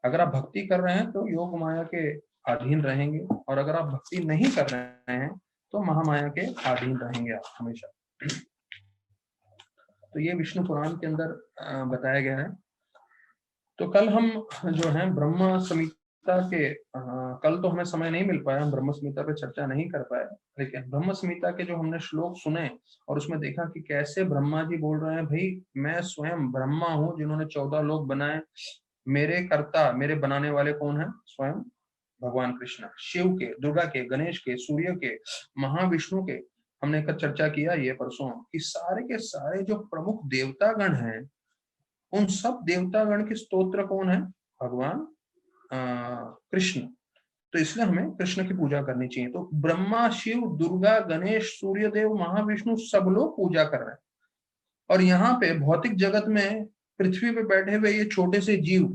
अगर आप भक्ति कर रहे हैं तो योग माया के अधीन रहेंगे, और अगर आप भक्ति नहीं कर रहे हैं तो महामाया के अधीन रहेंगे आप हमेशा। तो ये विष्णु पुराण के अंदर बताया गया है। तो कल हम जो है ब्रह्म संहिता के कल तो हमें समय नहीं मिल पाया, हम ब्रह्म संहिता पे चर्चा नहीं कर पाए, लेकिन ब्रह्म संहिता के जो हमने श्लोक सुने और उसमें देखा कि कैसे ब्रह्मा जी बोल रहे हैं, भाई मैं स्वयं ब्रह्मा हूँ जिन्होंने 14 लोक बनाए, मेरे कर्ता, मेरे बनाने वाले कौन है? स्वयं भगवान कृष्ण, शिव के, दुर्गा के, गणेश के, सूर्य के, महाविष्णु के। हमने कल चर्चा किया ये परसों कि सारे के सारे जो प्रमुख देवतागण हैं, उन सब देवतागण के स्तोत्र कौन है? भगवान कृष्ण। तो इसलिए हमें कृष्ण की पूजा करनी चाहिए। तो ब्रह्मा, शिव, दुर्गा, गणेश, सूर्य देव, महाविष्णु सब लोग पूजा कर रहे हैं। और यहाँ पे भौतिक जगत में पृथ्वी पे बैठे हुए ये छोटे से जीव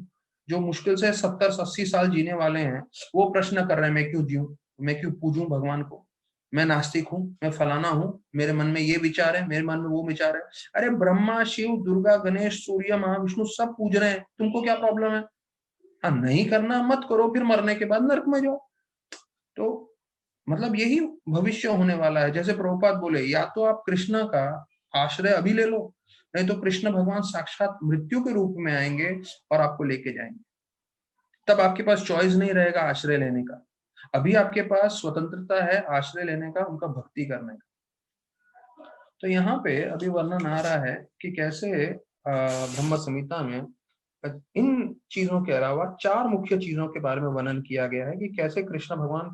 जो मुश्किल से 70-80 साल जीने वाले हैं, वो प्रश्न कर रहे हैं मैं क्यों जीऊं, मैं क्यों पूजूं भगवान को, मैं नास्तिक हूँ, मैं फलाना हूँ, मेरे मन में ये विचार है, मेरे मन में वो विचार है। अरे ब्रह्मा, शिव, दुर्गा, गणेश, सूर्य, महाविष्णु सब पूज रहे हैं, तुमको क्या प्रॉब्लम है? हाँ, नहीं करना मत करो, फिर मरने के बाद नरक में जाओ। तो मतलब यही भविष्य होने वाला है। जैसे प्रभुपाद बोले, या तो आप कृष्ण का आश्रय अभी ले लो, नहीं तो कृष्ण भगवान साक्षात मृत्यु के रूप में आएंगे और आपको लेके जाएंगे। तब आपके पास चॉइस नहीं रहेगा आश्रय लेने का। अभी आपके पास स्वतंत्रता है आश्रय लेने का, उनका भक्ति करने का। तो यहाँ पे अभी वर्णन आ रहा है कि कैसे ब्रह्म संहिता में इन चीजों के अलावा 4 मुख्य चीजों के बारे में वर्णन किया गया है कि कैसे कृष्ण भगवान,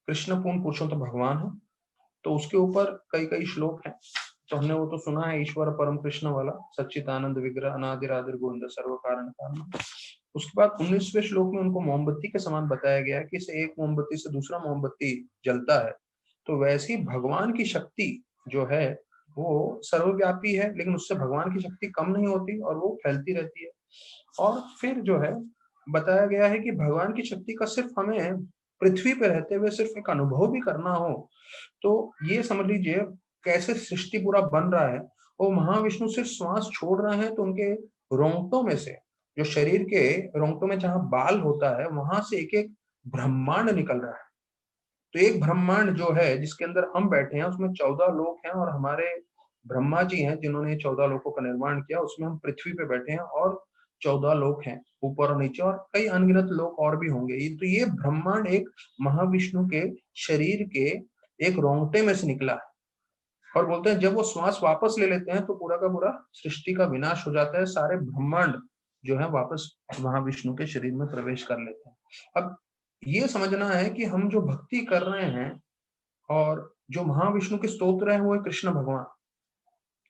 कृष्ण पूर्ण पुरुषोत्तम भगवान है। तो उसके ऊपर कई कई श्लोक हैं। तो हमने वो तो सुना है, ईश्वर परम कृष्ण वाला, सच्चिदानंद विग्रह अनादिर आदिर गोविंद सर्व कारण कारण। उसके बाद 19वें श्लोक में उनको मोमबत्ती के समान बताया गया है कि इसे एक मोमबत्ती से दूसरा मोमबत्ती जलता है। तो वैसे ही भगवान की शक्ति जो है वो सर्वव्यापी है, लेकिन उससे भगवान की शक्ति कम नहीं होती और वो फैलती रहती है। और फिर जो है बताया गया है कि भगवान की शक्ति का सिर्फ हमें पृथ्वी पे रहते हुए सिर्फ एक अनुभव भी करना हो, तो ये समझ लीजिए कैसे सृष्टि पूरा बन रहा है। वो महाविष्णु सिर्फ श्वास छोड़ रहे हैं तो उनके रोंगटों में से, जो शरीर के रोंगटों में जहां बाल होता है, वहां से एक एक ब्रह्मांड निकल रहा है। तो एक ब्रह्मांड जो है जिसके अंदर हम बैठे हैं उसमें 14 लोक हैं, और हमारे ब्रह्मा जी हैं जिन्होंने 14 लोकों का निर्माण किया। उसमें हम पृथ्वी पे बैठे हैं और 14 लोक हैं ऊपर और नीचे, और कई अनगिनत लोक और भी होंगे। तो ये ब्रह्मांड एक महाविष्णु के शरीर के एक रोंगटे में से निकला है। और बोलते हैं जब वो श्वास वापस ले लेते हैं तो पूरा का पूरा सृष्टि का विनाश हो जाता है, सारे ब्रह्मांड जो है वापस महाविष्णु के शरीर में प्रवेश कर लेते हैं। अब ये समझना है कि हम जो भक्ति कर रहे हैं और जो महाविष्णु के स्तोत्र हैं वो है कृष्ण भगवान,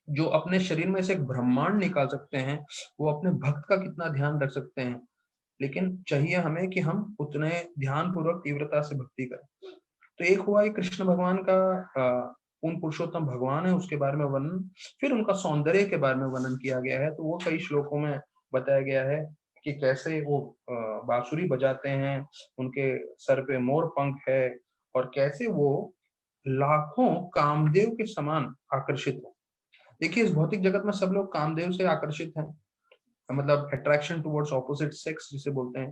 जो अपने शरीर में से एक ब्रह्मांड निकाल सकते हैं, वो अपने भक्त का कितना ध्यान रख सकते हैं। लेकिन चाहिए हमें कि हम उतने ध्यान पूर्वक तीव्रता से भक्ति करें। तो एक हुआ ये कृष्ण भगवान का पूर्ण पुरुषोत्तम भगवान है, उसके बारे में वर्णन। फिर उनका सौंदर्य के बारे में वर्णन किया गया है। तो वो कई श्लोकों में बताया गया है कि कैसे वो बांसुरी बजाते हैं, उनके सर पे मोर पंख है, और कैसे वो लाखों कामदेव के समान आकर्षित है। देखिए इस भौतिक जगत में सब लोग कामदेव से आकर्षित हैं, मतलब अट्रैक्शन टुवर्ड्स ऑपोजिट सेक्स जिसे बोलते हैं।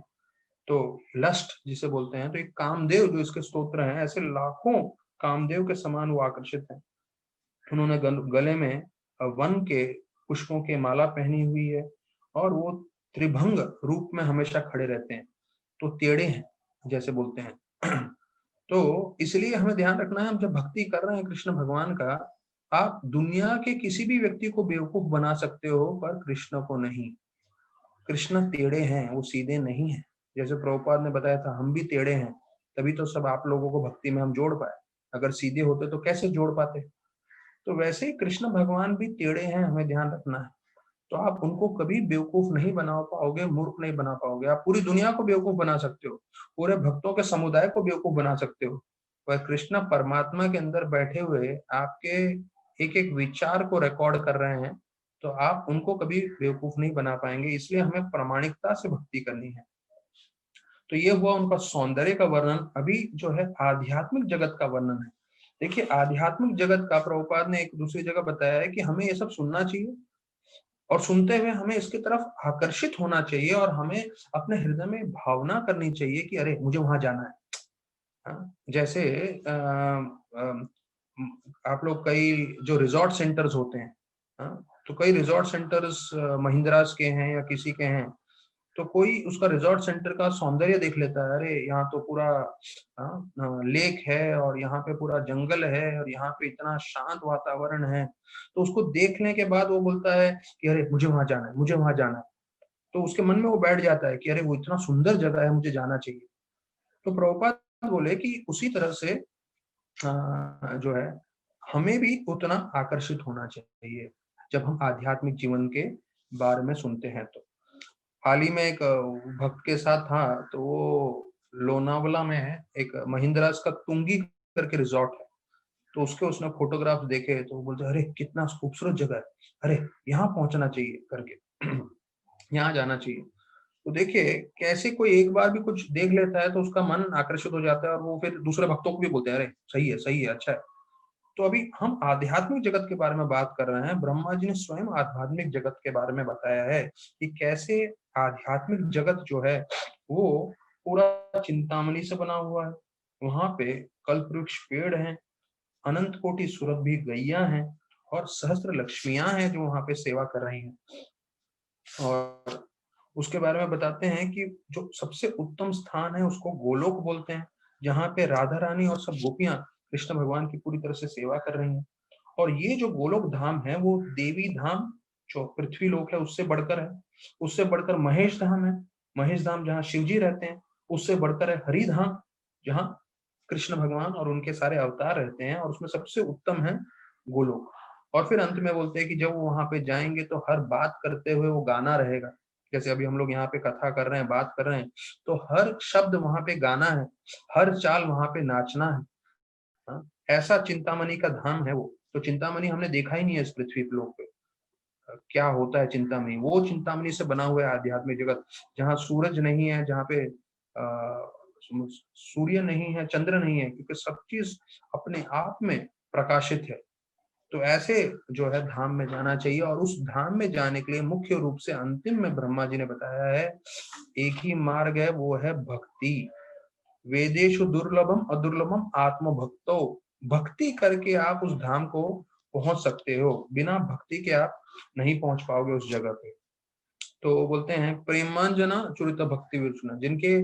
तो लस्ट जिसे बोलते हैं, तो एक कामदेव जो इसके स्तोत्र हैं, ऐसे लाखों कामदेव के समान वो आकर्षित हैं। उन्होंने गले में वन के पुष्पों के माला पहनी हुई है और वो त्रिभंग रूप में हमेशा खड़े रहते हैं, तो टेढ़े हैं जैसे बोलते हैं। तो इसलिए हमें ध्यान रखना है, हम जब भक्ति कर रहे हैं कृष्ण भगवान का, आप दुनिया के किसी भी व्यक्ति को बेवकूफ बना सकते हो पर कृष्ण को नहीं। कृष्ण टेढ़े हैं, वो सीधे नहीं है। जैसे प्रभुपाद ने बताया था, हम भी टेढ़े हैं, तभी तो सब आप लोगों को भक्ति में हम जोड़ पाए। अगर सीधे होते तो कैसे जोड़ पाते। तो वैसे ही कृष्ण भगवान भी टेढ़े हैं, हमें ध्यान रखना है। तो आप उनको कभी बेवकूफ नहीं बना पाओगे, मूर्ख नहीं बना पाओगे। आप पूरी दुनिया को बेवकूफ बना सकते हो, पूरे भक्तों के समुदाय को बेवकूफ बना सकते हो, पर कृष्ण परमात्मा के अंदर बैठे हुए आपके एक एक विचार को रिकॉर्ड कर रहे हैं, तो आप उनको कभी बेवकूफ नहीं बना पाएंगे। इसलिए हमें प्रामाणिकता से भक्ति करनी है। तो ये हुआ उनका सौंदर्य का वर्णन। अभी जो है आध्यात्मिक जगत का वर्णन है। देखिए, आध्यात्मिक जगत का प्रभुपाद ने एक दूसरी जगह बताया है कि हमें ये सब सुनना चाहिए और सुनते हुए हमें इसकी तरफ आकर्षित होना चाहिए और हमें अपने हृदय में भावना करनी चाहिए कि अरे मुझे वहां जाना है। हाँ, जैसे आप लोग कई जो रिजॉर्ट सेंटर्स होते हैं, हाँ, तो कई रिजॉर्ट सेंटर्स महिंद्रास के हैं या किसी के हैं, तो कोई उसका रिजॉर्ट सेंटर का सौंदर्य देख लेता है, अरे यहाँ तो पूरा लेक है और यहाँ पे पूरा जंगल है और यहाँ पे इतना शांत वातावरण है, तो उसको देखने के बाद वो बोलता है कि अरे मुझे वहां जाना है, मुझे वहां जाना है। तो उसके मन में वो बैठ जाता है कि अरे वो इतना सुंदर जगह है, मुझे जाना चाहिए। तो प्रभुपाद बोले कि उसी तरह से जो है हमें भी उतना आकर्षित होना चाहिए जब हम आध्यात्मिक जीवन के बारे में सुनते हैं। तो हाल ही में एक भक्त के साथ था, तो वो लोनावला में है, एक महिंद्रास का तुंगी करके रिजॉर्ट है, तो उसके उसने फोटोग्राफ्स देखे तो वो बोलते अरे कितना खूबसूरत जगह है, अरे यहाँ पहुंचना चाहिए करके, यहाँ जाना चाहिए। तो देखिए कैसे कोई एक बार भी कुछ देख लेता है तो उसका मन आकर्षित हो जाता है और वो फिर दूसरे भक्तों को भी बोलते हैं अरे सही है, अच्छा है। तो अभी हम आध्यात्मिक जगत के बारे में बात कर रहे हैं। ब्रह्मा जी ने स्वयं आध्यात्मिक जगत के बारे में बताया है कि कैसे आध्यात्मिक जगत जो है वो पूरा चिंतामणि से बना हुआ है। वहां पे कल्प वृक्ष पेड़ हैं, अनंत कोटि सुरभि गैया हैं और सहस्त्र लक्ष्मियां हैं जो वहां पे सेवा कर रही हैं। और उसके बारे में बताते हैं कि जो सबसे उत्तम स्थान है उसको गोलोक बोलते हैं, जहाँ पे राधा रानी और सब गोपियां कृष्ण भगवान की पूरी तरह से सेवा कर रही हैं। और ये जो गोलोक धाम है वो देवी धाम जो पृथ्वी लोक है उससे बढ़कर है, उससे बढ़कर महेश धाम है, महेश धाम जहाँ शिव जी रहते हैं, उससे बढ़कर है हरि धाम जहाँ कृष्ण भगवान और उनके सारे अवतार रहते हैं, और उसमें सबसे उत्तम है गोलोक। और फिर अंत में बोलते हैं कि जब वो वहां पे जाएंगे तो हर बात करते हुए वो गाना रहेगा। जैसे अभी हम लोग यहाँ पे कथा कर रहे हैं, बात कर रहे हैं, तो हर शब्द वहां पे गाना है, हर चाल वहां पे नाचना है। हाँ, ऐसा चिंतामणि का धाम है वो। तो चिंतामणि हमने देखा ही नहीं है इस पृथ्वी पे लोक पे, क्या होता है चिंतामणि। वो चिंतामणि से बना हुआ है आध्यात्मिक जगत, जहाँ सूरज नहीं है, जहाँ पे सूर्य नहीं है, चंद्र नहीं है, क्योंकि सब चीज अपने आप में प्रकाशित है। तो ऐसे जो है धाम में जाना चाहिए, और उस धाम में जाने के लिए मुख्य रूप से अंतिम में ब्रह्मा जी ने बताया है एक ही मार्ग है, वो है भक्ति। वेदेशु दुर्लभम अदुर्लभम आत्म भक्तो। भक्ति करके आप उस धाम को पहुंच सकते हो, बिना भक्ति के आप नहीं पहुंच पाओगे उस जगह पे। तो बोलते हैं प्रेमांजना चुरित भक्ति विष्णु, जिनके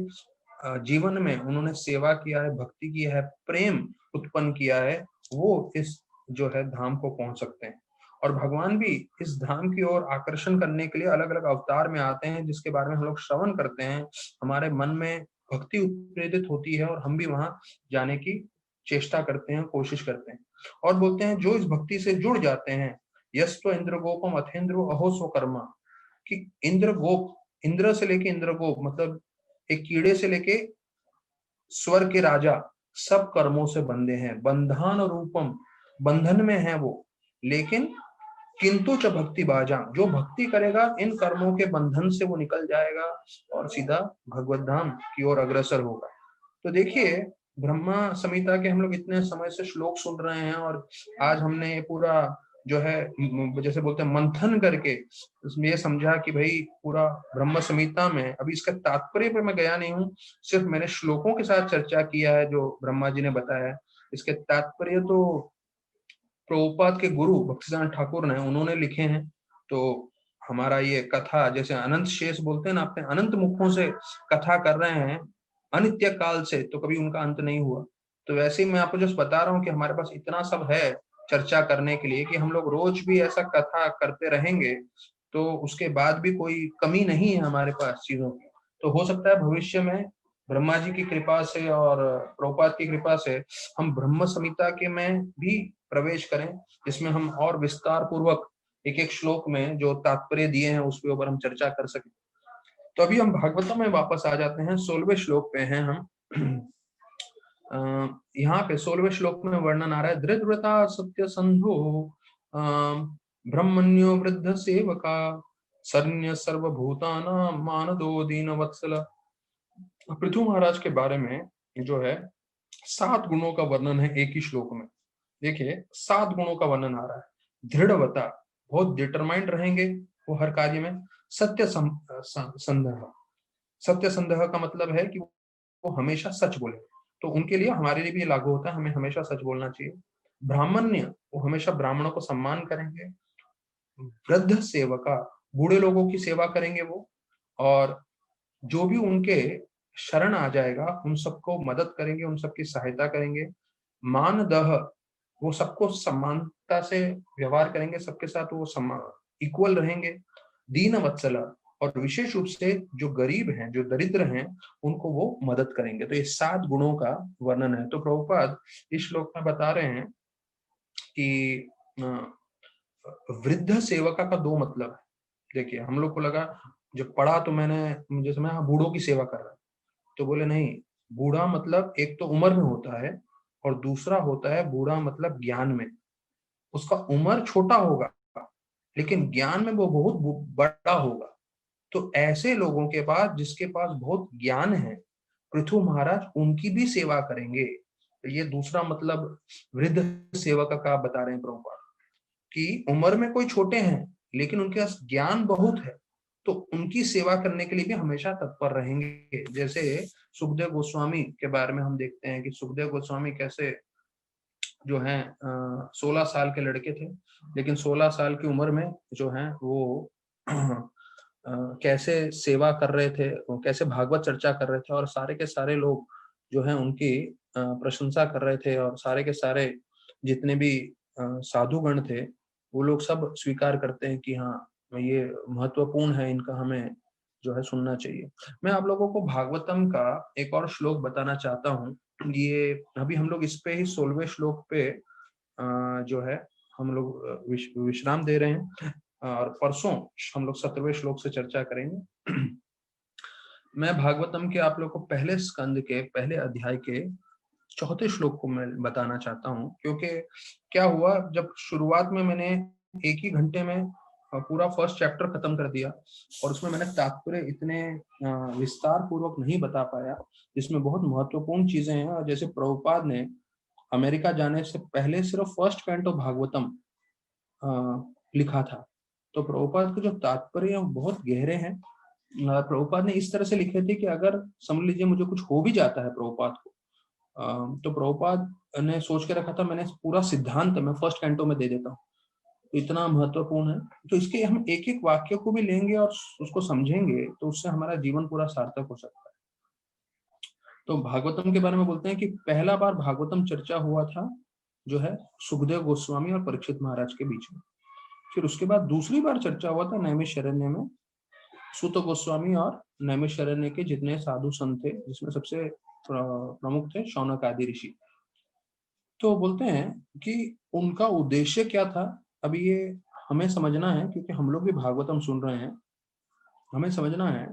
जीवन में उन्होंने सेवा किया है, भक्ति किया है, प्रेम उत्पन्न किया है, वो इस जो है धाम को पहुंच सकते हैं। और भगवान भी इस धाम की ओर आकर्षण करने के लिए अलग अलग अवतार में आते हैं, जिसके बारे में हम लोग श्रवण करते हैं। हमारे मन में भक्ति उत्प्रेरित होती है और हम भी वहां जाने की चेष्टा करते हैं, कोशिश करते हैं। और बोलते हैं जो इस भक्ति से जुड़ जाते हैं, यश तो इंद्र गोपम अथेंद्र अहो स्व कर्मा, कि इंद्र गोप, इंद्र से लेके इंद्र गोप मतलब एक कीड़े से लेके स्वर्ग के राजा, सब कर्मों से बंधे हैं। बंधन रूपम, बंधन में है वो, लेकिन किंतु च भक्ति बाजा, जो भक्ति करेगा इन कर्मों के बंधन से वो निकल जाएगा और सीधा भगवत धाम की ओर अग्रसर होगा। तो देखिए ब्रह्मा संहिता के हम लोग इतने समय से श्लोक सुन रहे हैं और आज हमने ये पूरा जो है जैसे बोलते हैं मंथन करके उसमें ये समझा कि भाई पूरा ब्रह्म संहिता में, अभी इसका तात्पर्य पर मैं गया नहीं हूँ, सिर्फ मैंने श्लोकों के साथ चर्चा किया है जो ब्रह्मा जी ने बताया है। इसके तात्पर्य तो प्रभुपाद के गुरु भक्तिसिद्धांत ठाकुर ने उन्होंने लिखे हैं। तो हमारा ये कथा जैसे अनंत शेष बोलते हैं ना, अपने अनंत मुखों से कथा कर रहे हैं अनित्य काल से, तो कभी उनका अंत नहीं हुआ। तो वैसे ही मैं आपको जस्ट बता रहा हूँ कि हमारे पास इतना सब है चर्चा करने के लिए कि हम लोग रोज भी ऐसा कथा करते रहेंगे, तो उसके बाद भी कोई कमी नहीं है हमारे पास चीजों की। तो हो सकता है भविष्य में ब्रह्मा जी की कृपा से और प्रभुपाद की कृपा से हम ब्रह्म संहिता के में भी प्रवेश करें, जिसमें हम और विस्तार पूर्वक एक एक श्लोक में जो तात्पर्य दिए हैं उसके ऊपर हम चर्चा कर सकें। तो अभी हम भागवतम में वापस आ जाते हैं, 16वें श्लोक पे हैं हम। यहाँ पे 16वें श्लोक में वर्णन आ रहा है, धृतव्रता सत्य संधो ब्रह्मण्यो वृद्ध सेवका सर्ण्य सर्वभूताना मानदो दीन वत्सल। पृथु महाराज के बारे में जो है 7 गुणों का वर्णन है एक ही श्लोक में। देखिए 7 गुणों का वर्णन आ रहा है। दृढ़वता, बहुत डिटरमाइंड रहेंगे वो हर कार्य में। सत्य संदेह, सत्य संदेह का मतलब है कि वो हमेशा सच बोले, तो उनके लिए हमारे लिए भी ये लागू होता है, हमें हमेशा सच बोलना चाहिए। ब्राह्मण्य, वो हमेशा ब्राह्मणों को सम्मान करेंगे। वृद्ध सेवका, बूढ़े लोगों की सेवा करेंगे वो, और जो भी उनके शरण आ जाएगा उन सबको मदद करेंगे, उन सबकी सहायता करेंगे। मानदह, वो सबको समानता से व्यवहार करेंगे, सबके साथ वो इक्वल रहेंगे। दीन वत्सल, और विशेष रूप से जो गरीब हैं, जो दरिद्र हैं, उनको वो मदद करेंगे। तो ये 7 गुणों का वर्णन है। तो प्रभुपाद इस श्लोक में बता रहे हैं कि वृद्ध सेवका का 2 मतलब है। देखिए हम लोग को लगा, जब पढ़ा तो मैंने जैसे मैं बूढ़ों की सेवा कर रहा है, तो बोले नहीं, बूढ़ा मतलब एक तो उम्र में होता है, और दूसरा होता है बूढ़ा मतलब ज्ञान में। उसका उम्र छोटा होगा लेकिन ज्ञान में वो बहुत बड़ा होगा। तो ऐसे लोगों के पास, जिसके पास बहुत ज्ञान है, पृथु महाराज उनकी भी सेवा करेंगे। तो ये दूसरा मतलब वृद्ध सेवक का बता रहे हैं प्रभुपाद, कि उम्र में कोई छोटे हैं लेकिन उनके पास ज्ञान बहुत है, तो उनकी सेवा करने के लिए भी हमेशा तत्पर रहेंगे। जैसे सुखदेव गोस्वामी के बारे में हम देखते हैं कि सुखदेव गोस्वामी कैसे जो है 16 साल के लड़के थे, लेकिन 16 साल की उम्र में जो है वो कैसे सेवा कर रहे थे, कैसे भागवत चर्चा कर रहे थे, और सारे के सारे लोग जो है उनकी प्रशंसा कर रहे थे, और सारे के सारे जितने भी साधुगण थे वो लोग सब स्वीकार करते हैं कि हाँ ये महत्वपूर्ण है, इनका हमें जो है सुनना चाहिए। मैं आप लोगों को भागवतम का एक और श्लोक बताना चाहता हूँ। ये अभी हम लोग इस पे ही 16वें श्लोक पे जो है हम लोग विश्राम दे रहे हैं, और परसों हम लोग 17वें श्लोक से चर्चा करेंगे। मैं भागवतम के आप लोग को पहले स्कंद के पहले अध्याय के 4थे श्लोक को मैं बताना चाहता हूँ, क्योंकि क्या हुआ, जब शुरुआत में मैंने एक ही घंटे में पूरा फर्स्ट चैप्टर खत्म कर दिया, और उसमें मैंने तात्पर्य इतने विस्तार पूर्वक नहीं बता पाया, जिसमें बहुत महत्वपूर्ण चीजें हैं। और जैसे प्रभुपाद ने अमेरिका जाने से पहले सिर्फ फर्स्ट कैंटो भागवतम लिखा था, तो प्रभुपाद के जो तात्पर्य हैं वो बहुत गहरे हैं। प्रभुपाद ने इस तरह से लिखे थे कि अगर समझ लीजिए मुझे कुछ हो भी जाता है प्रभुपाद को, तो प्रभुपाद ने सोच के रखा था, मैंने पूरा सिद्धांत मैं फर्स्ट कैंटो में दे देता हूँ। तो इतना महत्वपूर्ण है, तो इसके हम एक एक वाक्य को भी लेंगे और उसको समझेंगे, तो उससे हमारा जीवन पूरा सार्थक हो सकता है। तो भागवतम के बारे में बोलते हैं कि पहला बार भागवतम चर्चा हुआ था जो है सुखदेव गोस्वामी और परीक्षित महाराज के बीच में। फिर उसके बाद दूसरी बार चर्चा हुआ था नैमिषारण्य में, सूत गोस्वामी और नैमिषारण्य के जितने साधु संत थे, जिसमें सबसे प्रमुख थे शौनक आदि ऋषि। तो बोलते हैं कि उनका उद्देश्य क्या था, अभी ये हमें समझना है, क्योंकि हम लोग भी भागवतम सुन रहे हैं, हमें समझना है।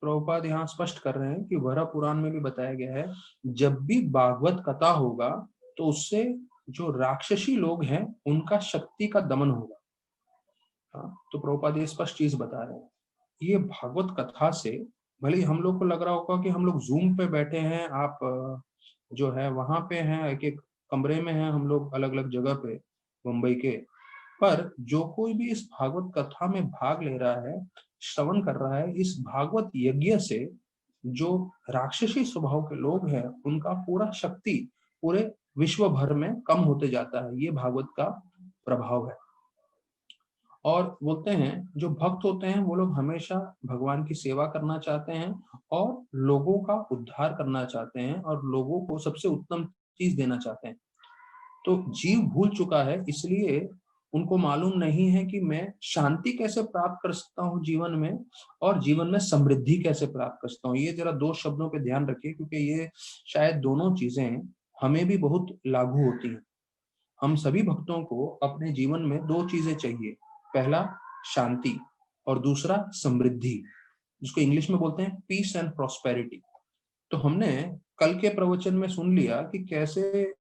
प्रभुपाद यहाँ स्पष्ट कर रहे हैं कि वरा पुराण में भी बताया गया है, जब भी भागवत कथा होगा तो उससे जो राक्षसी लोग हैं उनका शक्ति का दमन होगा। हाँ, तो प्रभुपाद ये स्पष्ट चीज बता रहे हैं। ये भागवत कथा से, भले ही हम लोग को लग रहा होगा कि हम लोग जूम पे बैठे हैं, आप जो है वहां पे हैं, एक एक कमरे में हैं हम लोग अलग अलग जगह पे मुंबई के, पर जो कोई भी इस भागवत कथा में भाग ले रहा है, श्रवण कर रहा है, इस भागवत यज्ञ से जो राक्षसी स्वभाव के लोग हैं उनका पूरा शक्ति पूरे विश्व भर में कम होते जाता है। ये भागवत का प्रभाव है। और बोलते हैं जो भक्त होते हैं वो लोग हमेशा भगवान की सेवा करना चाहते हैं और लोगों का उद्धार करना चाहते हैं और लोगों को सबसे उत्तम चीज देना चाहते हैं। तो जीव भूल चुका है, इसलिए उनको मालूम नहीं है कि मैं शांति कैसे प्राप्त कर सकता हूँ जीवन में और जीवन में समृद्धि कैसे प्राप्त कर सकता हूँ। ये जरा दो शब्दों पे ध्यान रखिए, क्योंकि ये शायद दोनों चीजें हमें भी बहुत लागू होती हैं। हम सभी भक्तों को अपने जीवन में दो चीजें चाहिए, पहला शांति और दूसरा समृद्धि, जिसको इंग्लिश में बोलते हैं पीस एंड प्रॉस्पेरिटी। तो हमने कल के प्रवचन में सुन लिया कि कैसे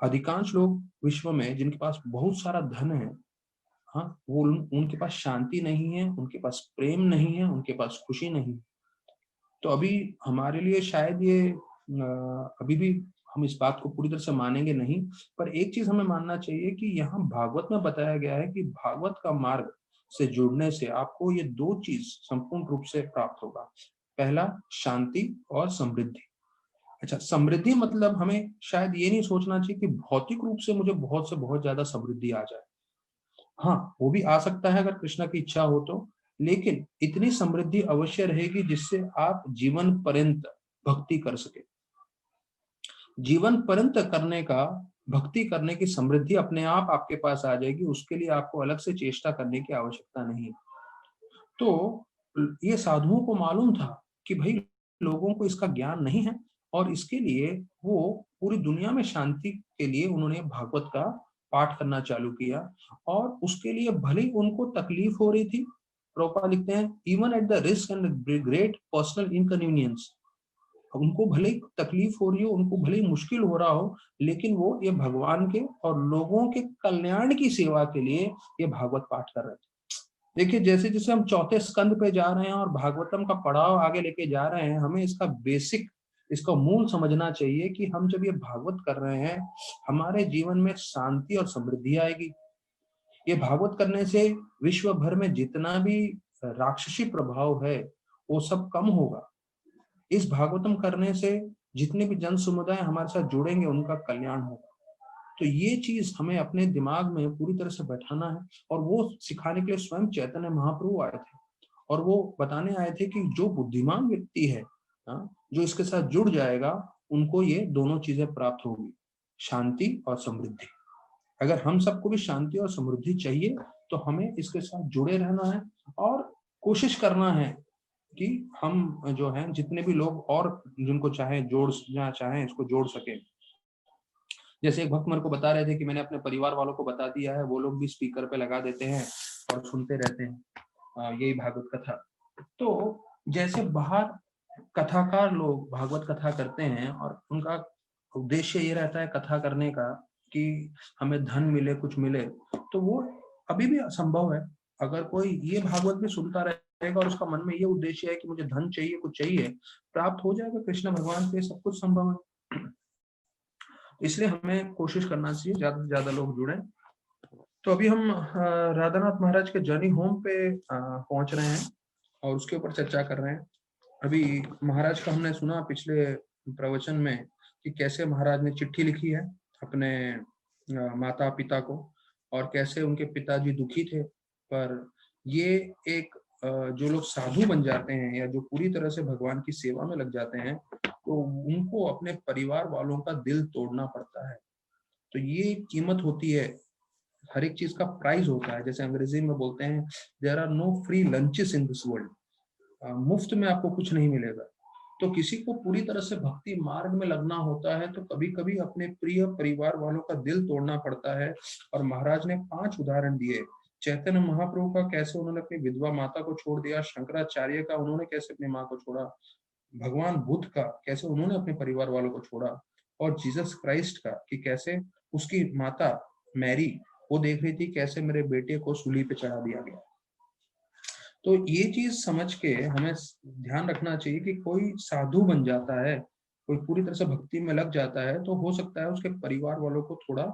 अधिकांश लोग विश्व में जिनके पास बहुत सारा धन है, हाँ, वो उनके पास शांति नहीं है, उनके पास प्रेम नहीं है, उनके पास खुशी नहीं। तो अभी हमारे लिए शायद ये अभी भी हम इस बात को पूरी तरह से मानेंगे नहीं, पर एक चीज हमें मानना चाहिए कि यहाँ भागवत में बताया गया है कि भागवत का मार्ग से जुड़ने से आपको ये दो चीज संपूर्ण रूप से प्राप्त होगा, पहला शांति और समृद्धि। अच्छा, समृद्धि मतलब हमें शायद ये नहीं सोचना चाहिए कि भौतिक रूप से मुझे बहुत से बहुत ज्यादा समृद्धि आ जाए। हाँ, वो भी आ सकता है अगर कृष्णा की इच्छा हो तो, लेकिन इतनी समृद्धि अवश्य रहेगी जिससे आप जीवन पर्यंत भक्ति कर सके। जीवन पर्यंत करने का, भक्ति करने की समृद्धि अपने आप आपके पास आ जाएगी, उसके लिए आपको अलग से चेष्टा करने की आवश्यकता नहीं। तो ये साधुओं को मालूम था कि भाई लोगों को इसका ज्ञान नहीं है, और इसके लिए वो पूरी दुनिया में शांति के लिए उन्होंने भागवत का पाठ करना चालू किया। और उसके लिए भले ही उनको तकलीफ हो रही थी, प्रभुपाद लिखते हैं even at the risk and great personal inconvenience, उनको भले ही तकलीफ हो रही हो, उनको भले ही मुश्किल हो रहा हो, लेकिन वो ये भगवान के और लोगों के कल्याण की सेवा के लिए ये भागवत पाठ कर रहे थे। देखिए, जैसे जैसे हम चौथे स्कंद पे जा रहे हैं और भागवतम का पड़ाव आगे लेके जा रहे हैं, हमें इसका बेसिक, इसका मूल समझना चाहिए कि हम जब ये भागवत कर रहे हैं हमारे जीवन में शांति और समृद्धि आएगी। ये भागवत करने से विश्व भर में जितना भी राक्षसी प्रभाव है वो सब कम होगा। इस भागवतम करने से जितने भी जन समुदाय हमारे साथ जुड़ेंगे उनका कल्याण होगा। तो ये चीज हमें अपने दिमाग में पूरी तरह से बैठाना है, और वो सिखाने के लिए स्वयं चैतन्य महाप्रभु आए थे और वो बताने आए थे कि जो बुद्धिमान व्यक्ति है, जो इसके साथ जुड़ जाएगा उनको ये दोनों चीजें प्राप्त होगी, शांति और समृद्धि। अगर हम सबको भी शांति और समृद्धि चाहिए तो हमें इसके साथ जुड़े रहना है और कोशिश करना है कि हम जो है जितने भी लोग और जिनको चाहे जोड़ना चाहें इसको जोड़ सके। जैसे एक भक्त मेरे को बता रहे थे कि मैंने अपने परिवार वालों को बता दिया है, वो लोग भी स्पीकर पे लगा देते हैं और सुनते रहते हैं यही भागवत कथा। तो जैसे बाहर कथाकार लोग भागवत कथा करते हैं और उनका उद्देश्य ये रहता है कथा करने का कि हमें धन मिले, कुछ मिले, तो वो अभी भी असंभव है। अगर कोई ये भागवत भी सुनता रहेगा और उसका मन में ये उद्देश्य है कि मुझे धन चाहिए, कुछ चाहिए, प्राप्त हो जाएगा कृष्ण भगवान से, सब कुछ संभव है। इसलिए हमें कोशिश करना चाहिए ज्यादा से ज्यादा लोग जुड़े। तो अभी हम राधानाथ महाराज के जर्नी होम पे पहुंच रहे हैं और उसके ऊपर चर्चा कर रहे हैं। अभी महाराज का हमने सुना पिछले प्रवचन में कि कैसे महाराज ने चिट्ठी लिखी है अपने माता पिता को, और कैसे उनके पिताजी दुखी थे। पर ये एक जो लोग साधु बन जाते हैं या जो पूरी तरह से भगवान की सेवा में लग जाते हैं तो उनको अपने परिवार वालों का दिल तोड़ना पड़ता है। तो ये कीमत होती है, हर एक चीज का प्राइस होता है। जैसे अंग्रेजी में बोलते हैं there are no free lunches in this world, मुफ्त में आपको कुछ नहीं मिलेगा। तो किसी को पूरी तरह से भक्ति मार्ग में लगना होता है तो कभी कभी अपने प्रिय परिवार वालों का दिल तोड़ना पड़ता है। और महाराज ने 5 उदाहरण दिए, चैतन्य महाप्रभु का कैसे उन्होंने अपनी विधवा माता को छोड़ दिया, शंकराचार्य का उन्होंने कैसे अपनी माँ को छोड़ा, भगवान बुद्ध का कैसे उन्होंने अपने परिवार वालों को छोड़ा, और जीसस क्राइस्ट का कि कैसे उसकी माता मैरी वो देख रही थी कैसे मेरे बेटे को सूली पे चढ़ा दिया गया। तो ये चीज समझ के हमें ध्यान रखना चाहिए कि कोई साधु बन जाता है, कोई पूरी तरह से भक्ति में लग जाता है तो हो सकता है उसके परिवार वालों को थोड़ा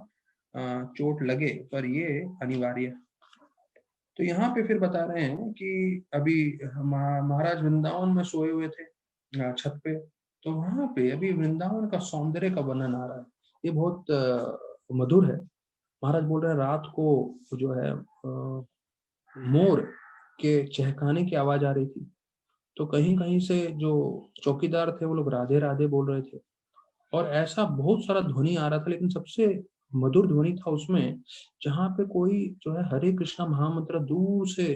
चोट लगे पर ये अनिवार्य है। तो यहाँ पे फिर बता रहे हैं कि अभी महाराज वृंदावन में सोए हुए थे छत पे। तो वहां पे अभी वृंदावन का सौंदर्य का वर्णन आ रहा है। ये बहुत मधुर है। महाराज बोल रहे हैं रात को जो है मोर के चहकाने की आवाज आ रही थी। तो कहीं कहीं से जो चौकीदार थे वो लोग राधे राधे बोल रहे थे, और ऐसा बहुत सारा ध्वनि आ रहा था, लेकिन सबसे मधुर ध्वनि था उसमें जहाँ पे कोई जो है हरे कृष्णा महामंत्र दूर से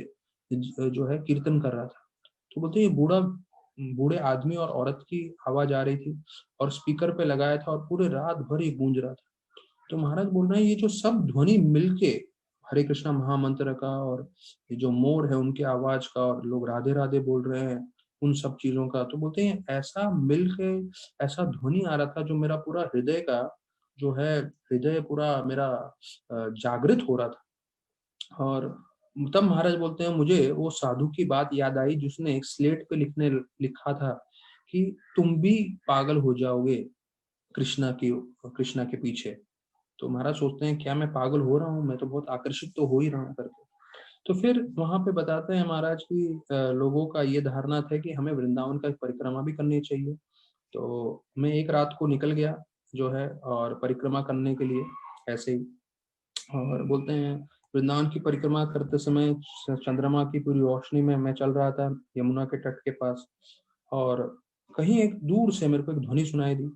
जो है कीर्तन कर रहा था। तो बोलते ये बूढ़े आदमी और औरत की आवाज आ रही थी, और स्पीकर पे लगाया था, और पूरे रात भर ही गूंज रहा था। तो महाराज बोल रहे हैं ये जो सब ध्वनि मिलके हरे कृष्णा महामंत्र का, और ये जो मोर है उनकी आवाज का, और लोग राधे राधे बोल रहे हैं उन सब चीजों का, तो बोलते हैं ऐसा मिलके ऐसा ध्वनि आ रहा था जो मेरा पूरा हृदय का जो है हृदय पूरा मेरा जागृत हो रहा था। और तब महाराज बोलते हैं मुझे वो साधु की बात याद आई जिसने एक स्लेट पे लिखा था कि तुम भी पागल हो जाओगे कृष्णा के पीछे। तो महाराज सोचते हैं क्या मैं पागल हो रहा हूँ, मैं तो बहुत आकर्षित तो हो ही रहा हूँ करके। तो फिर वहां पे बताते हैं महाराज की लोगों का ये धारणा था कि हमें वृंदावन का परिक्रमा भी करनी चाहिए। तो मैं एक रात को निकल गया जो है और परिक्रमा करने के लिए ऐसे ही। और बोलते हैं वृंदावन की परिक्रमा करते समय चंद्रमा की पूरी रोशनी में मैं चल रहा था यमुना के तट के पास, और कहीं एक दूर से मेरे को एक ध्वनि सुनाई दी।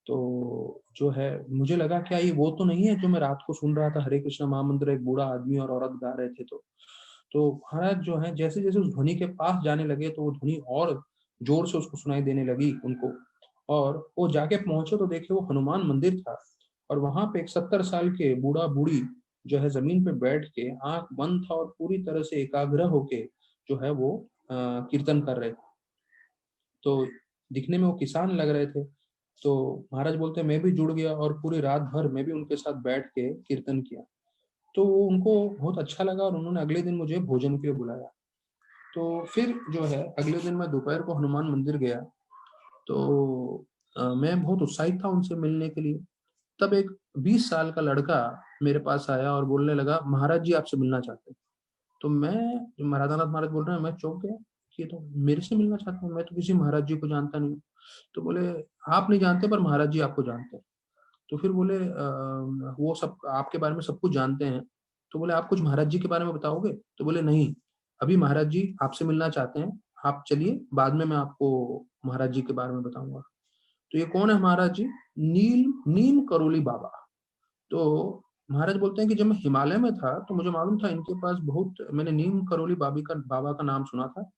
तो जो है मुझे लगा क्या ये वो तो नहीं है जो मैं रात को सुन रहा था हरे कृष्ण महामंत्र, एक बूढ़ा आदमी और औरत गा रहे थे। तो महाराज जो है जैसे जैसे उस ध्वनि के पास जाने लगे तो वो ध्वनि और जोर से उसको सुनाई देने लगी उनको, और वो जाके पहुंचे तो देखे वो हनुमान मंदिर था। और वहां पे एक 70 साल के बूढ़ा बूढ़ी जो है जमीन पे बैठ के आंख बंद था और पूरी तरह से एकाग्र होके जो है वो कीर्तन कर रहे थे। तो दिखने में वो किसान लग रहे थे। तो महाराज बोलते हैं मैं भी जुड़ गया और पूरी रात भर मैं भी उनके साथ बैठ के कीर्तन किया। तो उनको बहुत अच्छा लगा और उन्होंने अगले दिन मुझे भोजन के लिए बुलाया। तो फिर जो है अगले दिन मैं दोपहर को हनुमान मंदिर गया। तो मैं बहुत उत्साहित था उनसे मिलने के लिए। तब एक 20 साल का लड़का मेरे पास आया और बोलने लगा महाराज जी आपसे मिलना चाहते हैं। तो मैं महाराज महाराज बोल रहे हैं, मैं चौंक गया कि ये तो मेरे से मिलना चाहते हैं, मैं तो किसी महाराज जी को जानता नहीं हूँ। तो बोले आप नहीं जानते पर महाराज जी आपको जानते हैं। तो फिर बोले वो सब आपके बारे में सब कुछ जानते हैं। तो बोले आप कुछ महाराज जी के बारे में बताओगे? तो बोले नहीं, अभी महाराज जी आपसे मिलना चाहते हैं, आप चलिए बाद में मैं आपको महाराज जी के बारे में बताऊंगा। तो ये कौन है महाराज जी? नीम करोली बाबा। तो महाराज बोलते हैं कि जब मैं हिमालय में था तो मुझे मालूम था इनके पास बहुत, मैंने नीम करोली बाबा का नाम सुना था।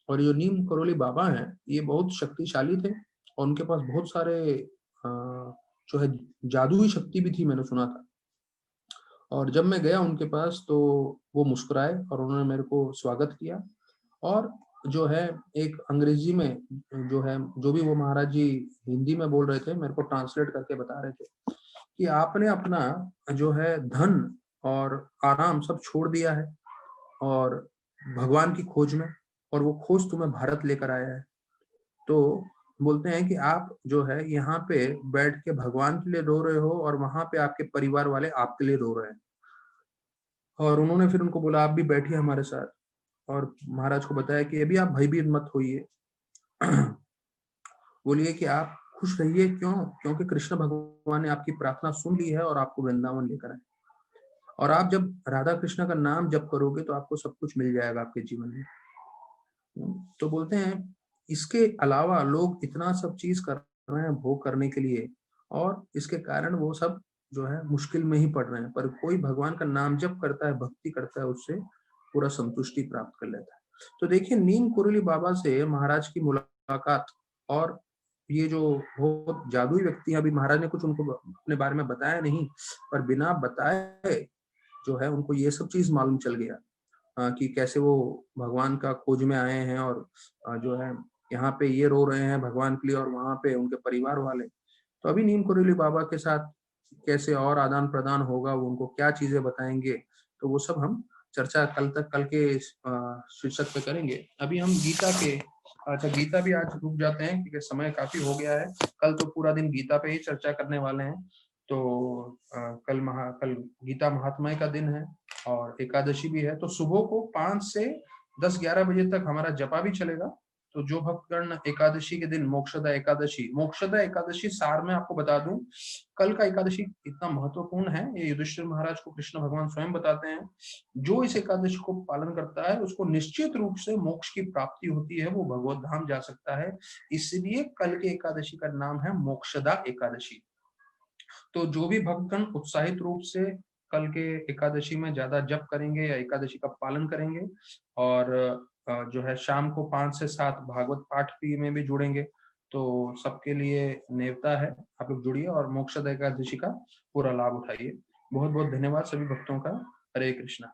और ये नीम करोली बाबा हैं ये बहुत शक्तिशाली थे, और उनके पास बहुत सारे अ, जो है जादुई शक्ति भी थी मैंने सुना था। और जब मैं गया उनके पास तो वो मुस्कुराए और उन्होंने मेरे को स्वागत किया। और जो है एक अंग्रेजी में जो है जो भी वो महाराज जी हिंदी में बोल रहे थे मेरे को ट्रांसलेट करके बता रहे थे कि आपने अपना जो है धन और आराम सब छोड़ दिया है और भगवान की खोज में, और वो खोज तुम्हें भारत लेकर आया है। तो बोलते हैं कि आप जो है यहाँ पे बैठ के भगवान के लिए रो रहे हो और वहां पे आपके परिवार वाले आपके लिए रो रहे हैं। और उन्होंने फिर उनको बोला आप भी बैठिए हमारे साथ, और महाराज को बताया कि अभी आप भयभीत मत होइए। बोलिए कि आप खुश रहिए, क्यों? क्योंकि कृष्ण भगवान ने आपकी प्रार्थना सुन ली है और आपको वृंदावन लेकर आए। और आप जब राधा कृष्ण का नाम जप करोगे तो आपको सब कुछ मिल जाएगा आपके जीवन में। तो बोलते हैं इसके अलावा लोग इतना सब चीज कर रहे हैं भोग करने के लिए, और इसके कारण वो सब जो है मुश्किल में ही पड़ रहे हैं, पर कोई भगवान का नाम जप करता है, भक्ति करता है, उससे पूरा संतुष्टि प्राप्त कर लेता है। तो देखिए नीम कुरली बाबा से महाराज की मुलाकात, और ये जो बहुत जादुई व्यक्ति है, अभी महाराज ने कुछ उनको अपने बारे में बताया नहीं, पर बिना बताए जो है उनको ये सब चीज मालूम चल गया कि कैसे वो भगवान का खोज में आए हैं, और जो है यहाँ पे ये रो रहे हैं भगवान के लिए और वहां पे उनके परिवार वाले। तो अभी नीम कुरेली बाबा के साथ कैसे और आदान प्रदान होगा, वो उनको क्या चीजें बताएंगे, तो वो सब हम चर्चा कल के शीर्षक पे करेंगे। अभी हम गीता के, अच्छा गीता भी आज रुक जाते हैं क्योंकि समय काफी हो गया है। कल तो पूरा दिन गीता पे ही चर्चा करने वाले हैं। तो कल गीता महात्म्य का दिन है और एकादशी भी है, तो सुबह को 5 से 10-11 बजे तक हमारा जपा भी चलेगा। तो जो भक्तगण एकादशी के दिन मोक्षदा एकादशी सार में आपको बता दूं, कल का एकादशी इतना महत्वपूर्ण है, ये युधिष्ठिर महाराज को कृष्ण भगवान स्वयं बताते हैं। जो इस एकादशी को पालन करता है उसको निश्चित रूप से मोक्ष की प्राप्ति होती है, वो भगवत धाम जा सकता है। इसलिए कल के एकादशी का नाम है मोक्षदा एकादशी। तो जो भी भक्तगण उत्साहित रूप से कल के एकादशी में ज्यादा जप करेंगे या एकादशी का पालन करेंगे और जो है शाम को 5 से 7 भागवत पाठ भी में भी जुड़ेंगे, तो सबके लिए नेवता है, आप लोग जुड़िए और मोक्षदा एकादशी का पूरा लाभ उठाइए। बहुत बहुत धन्यवाद सभी भक्तों का। हरे कृष्णा।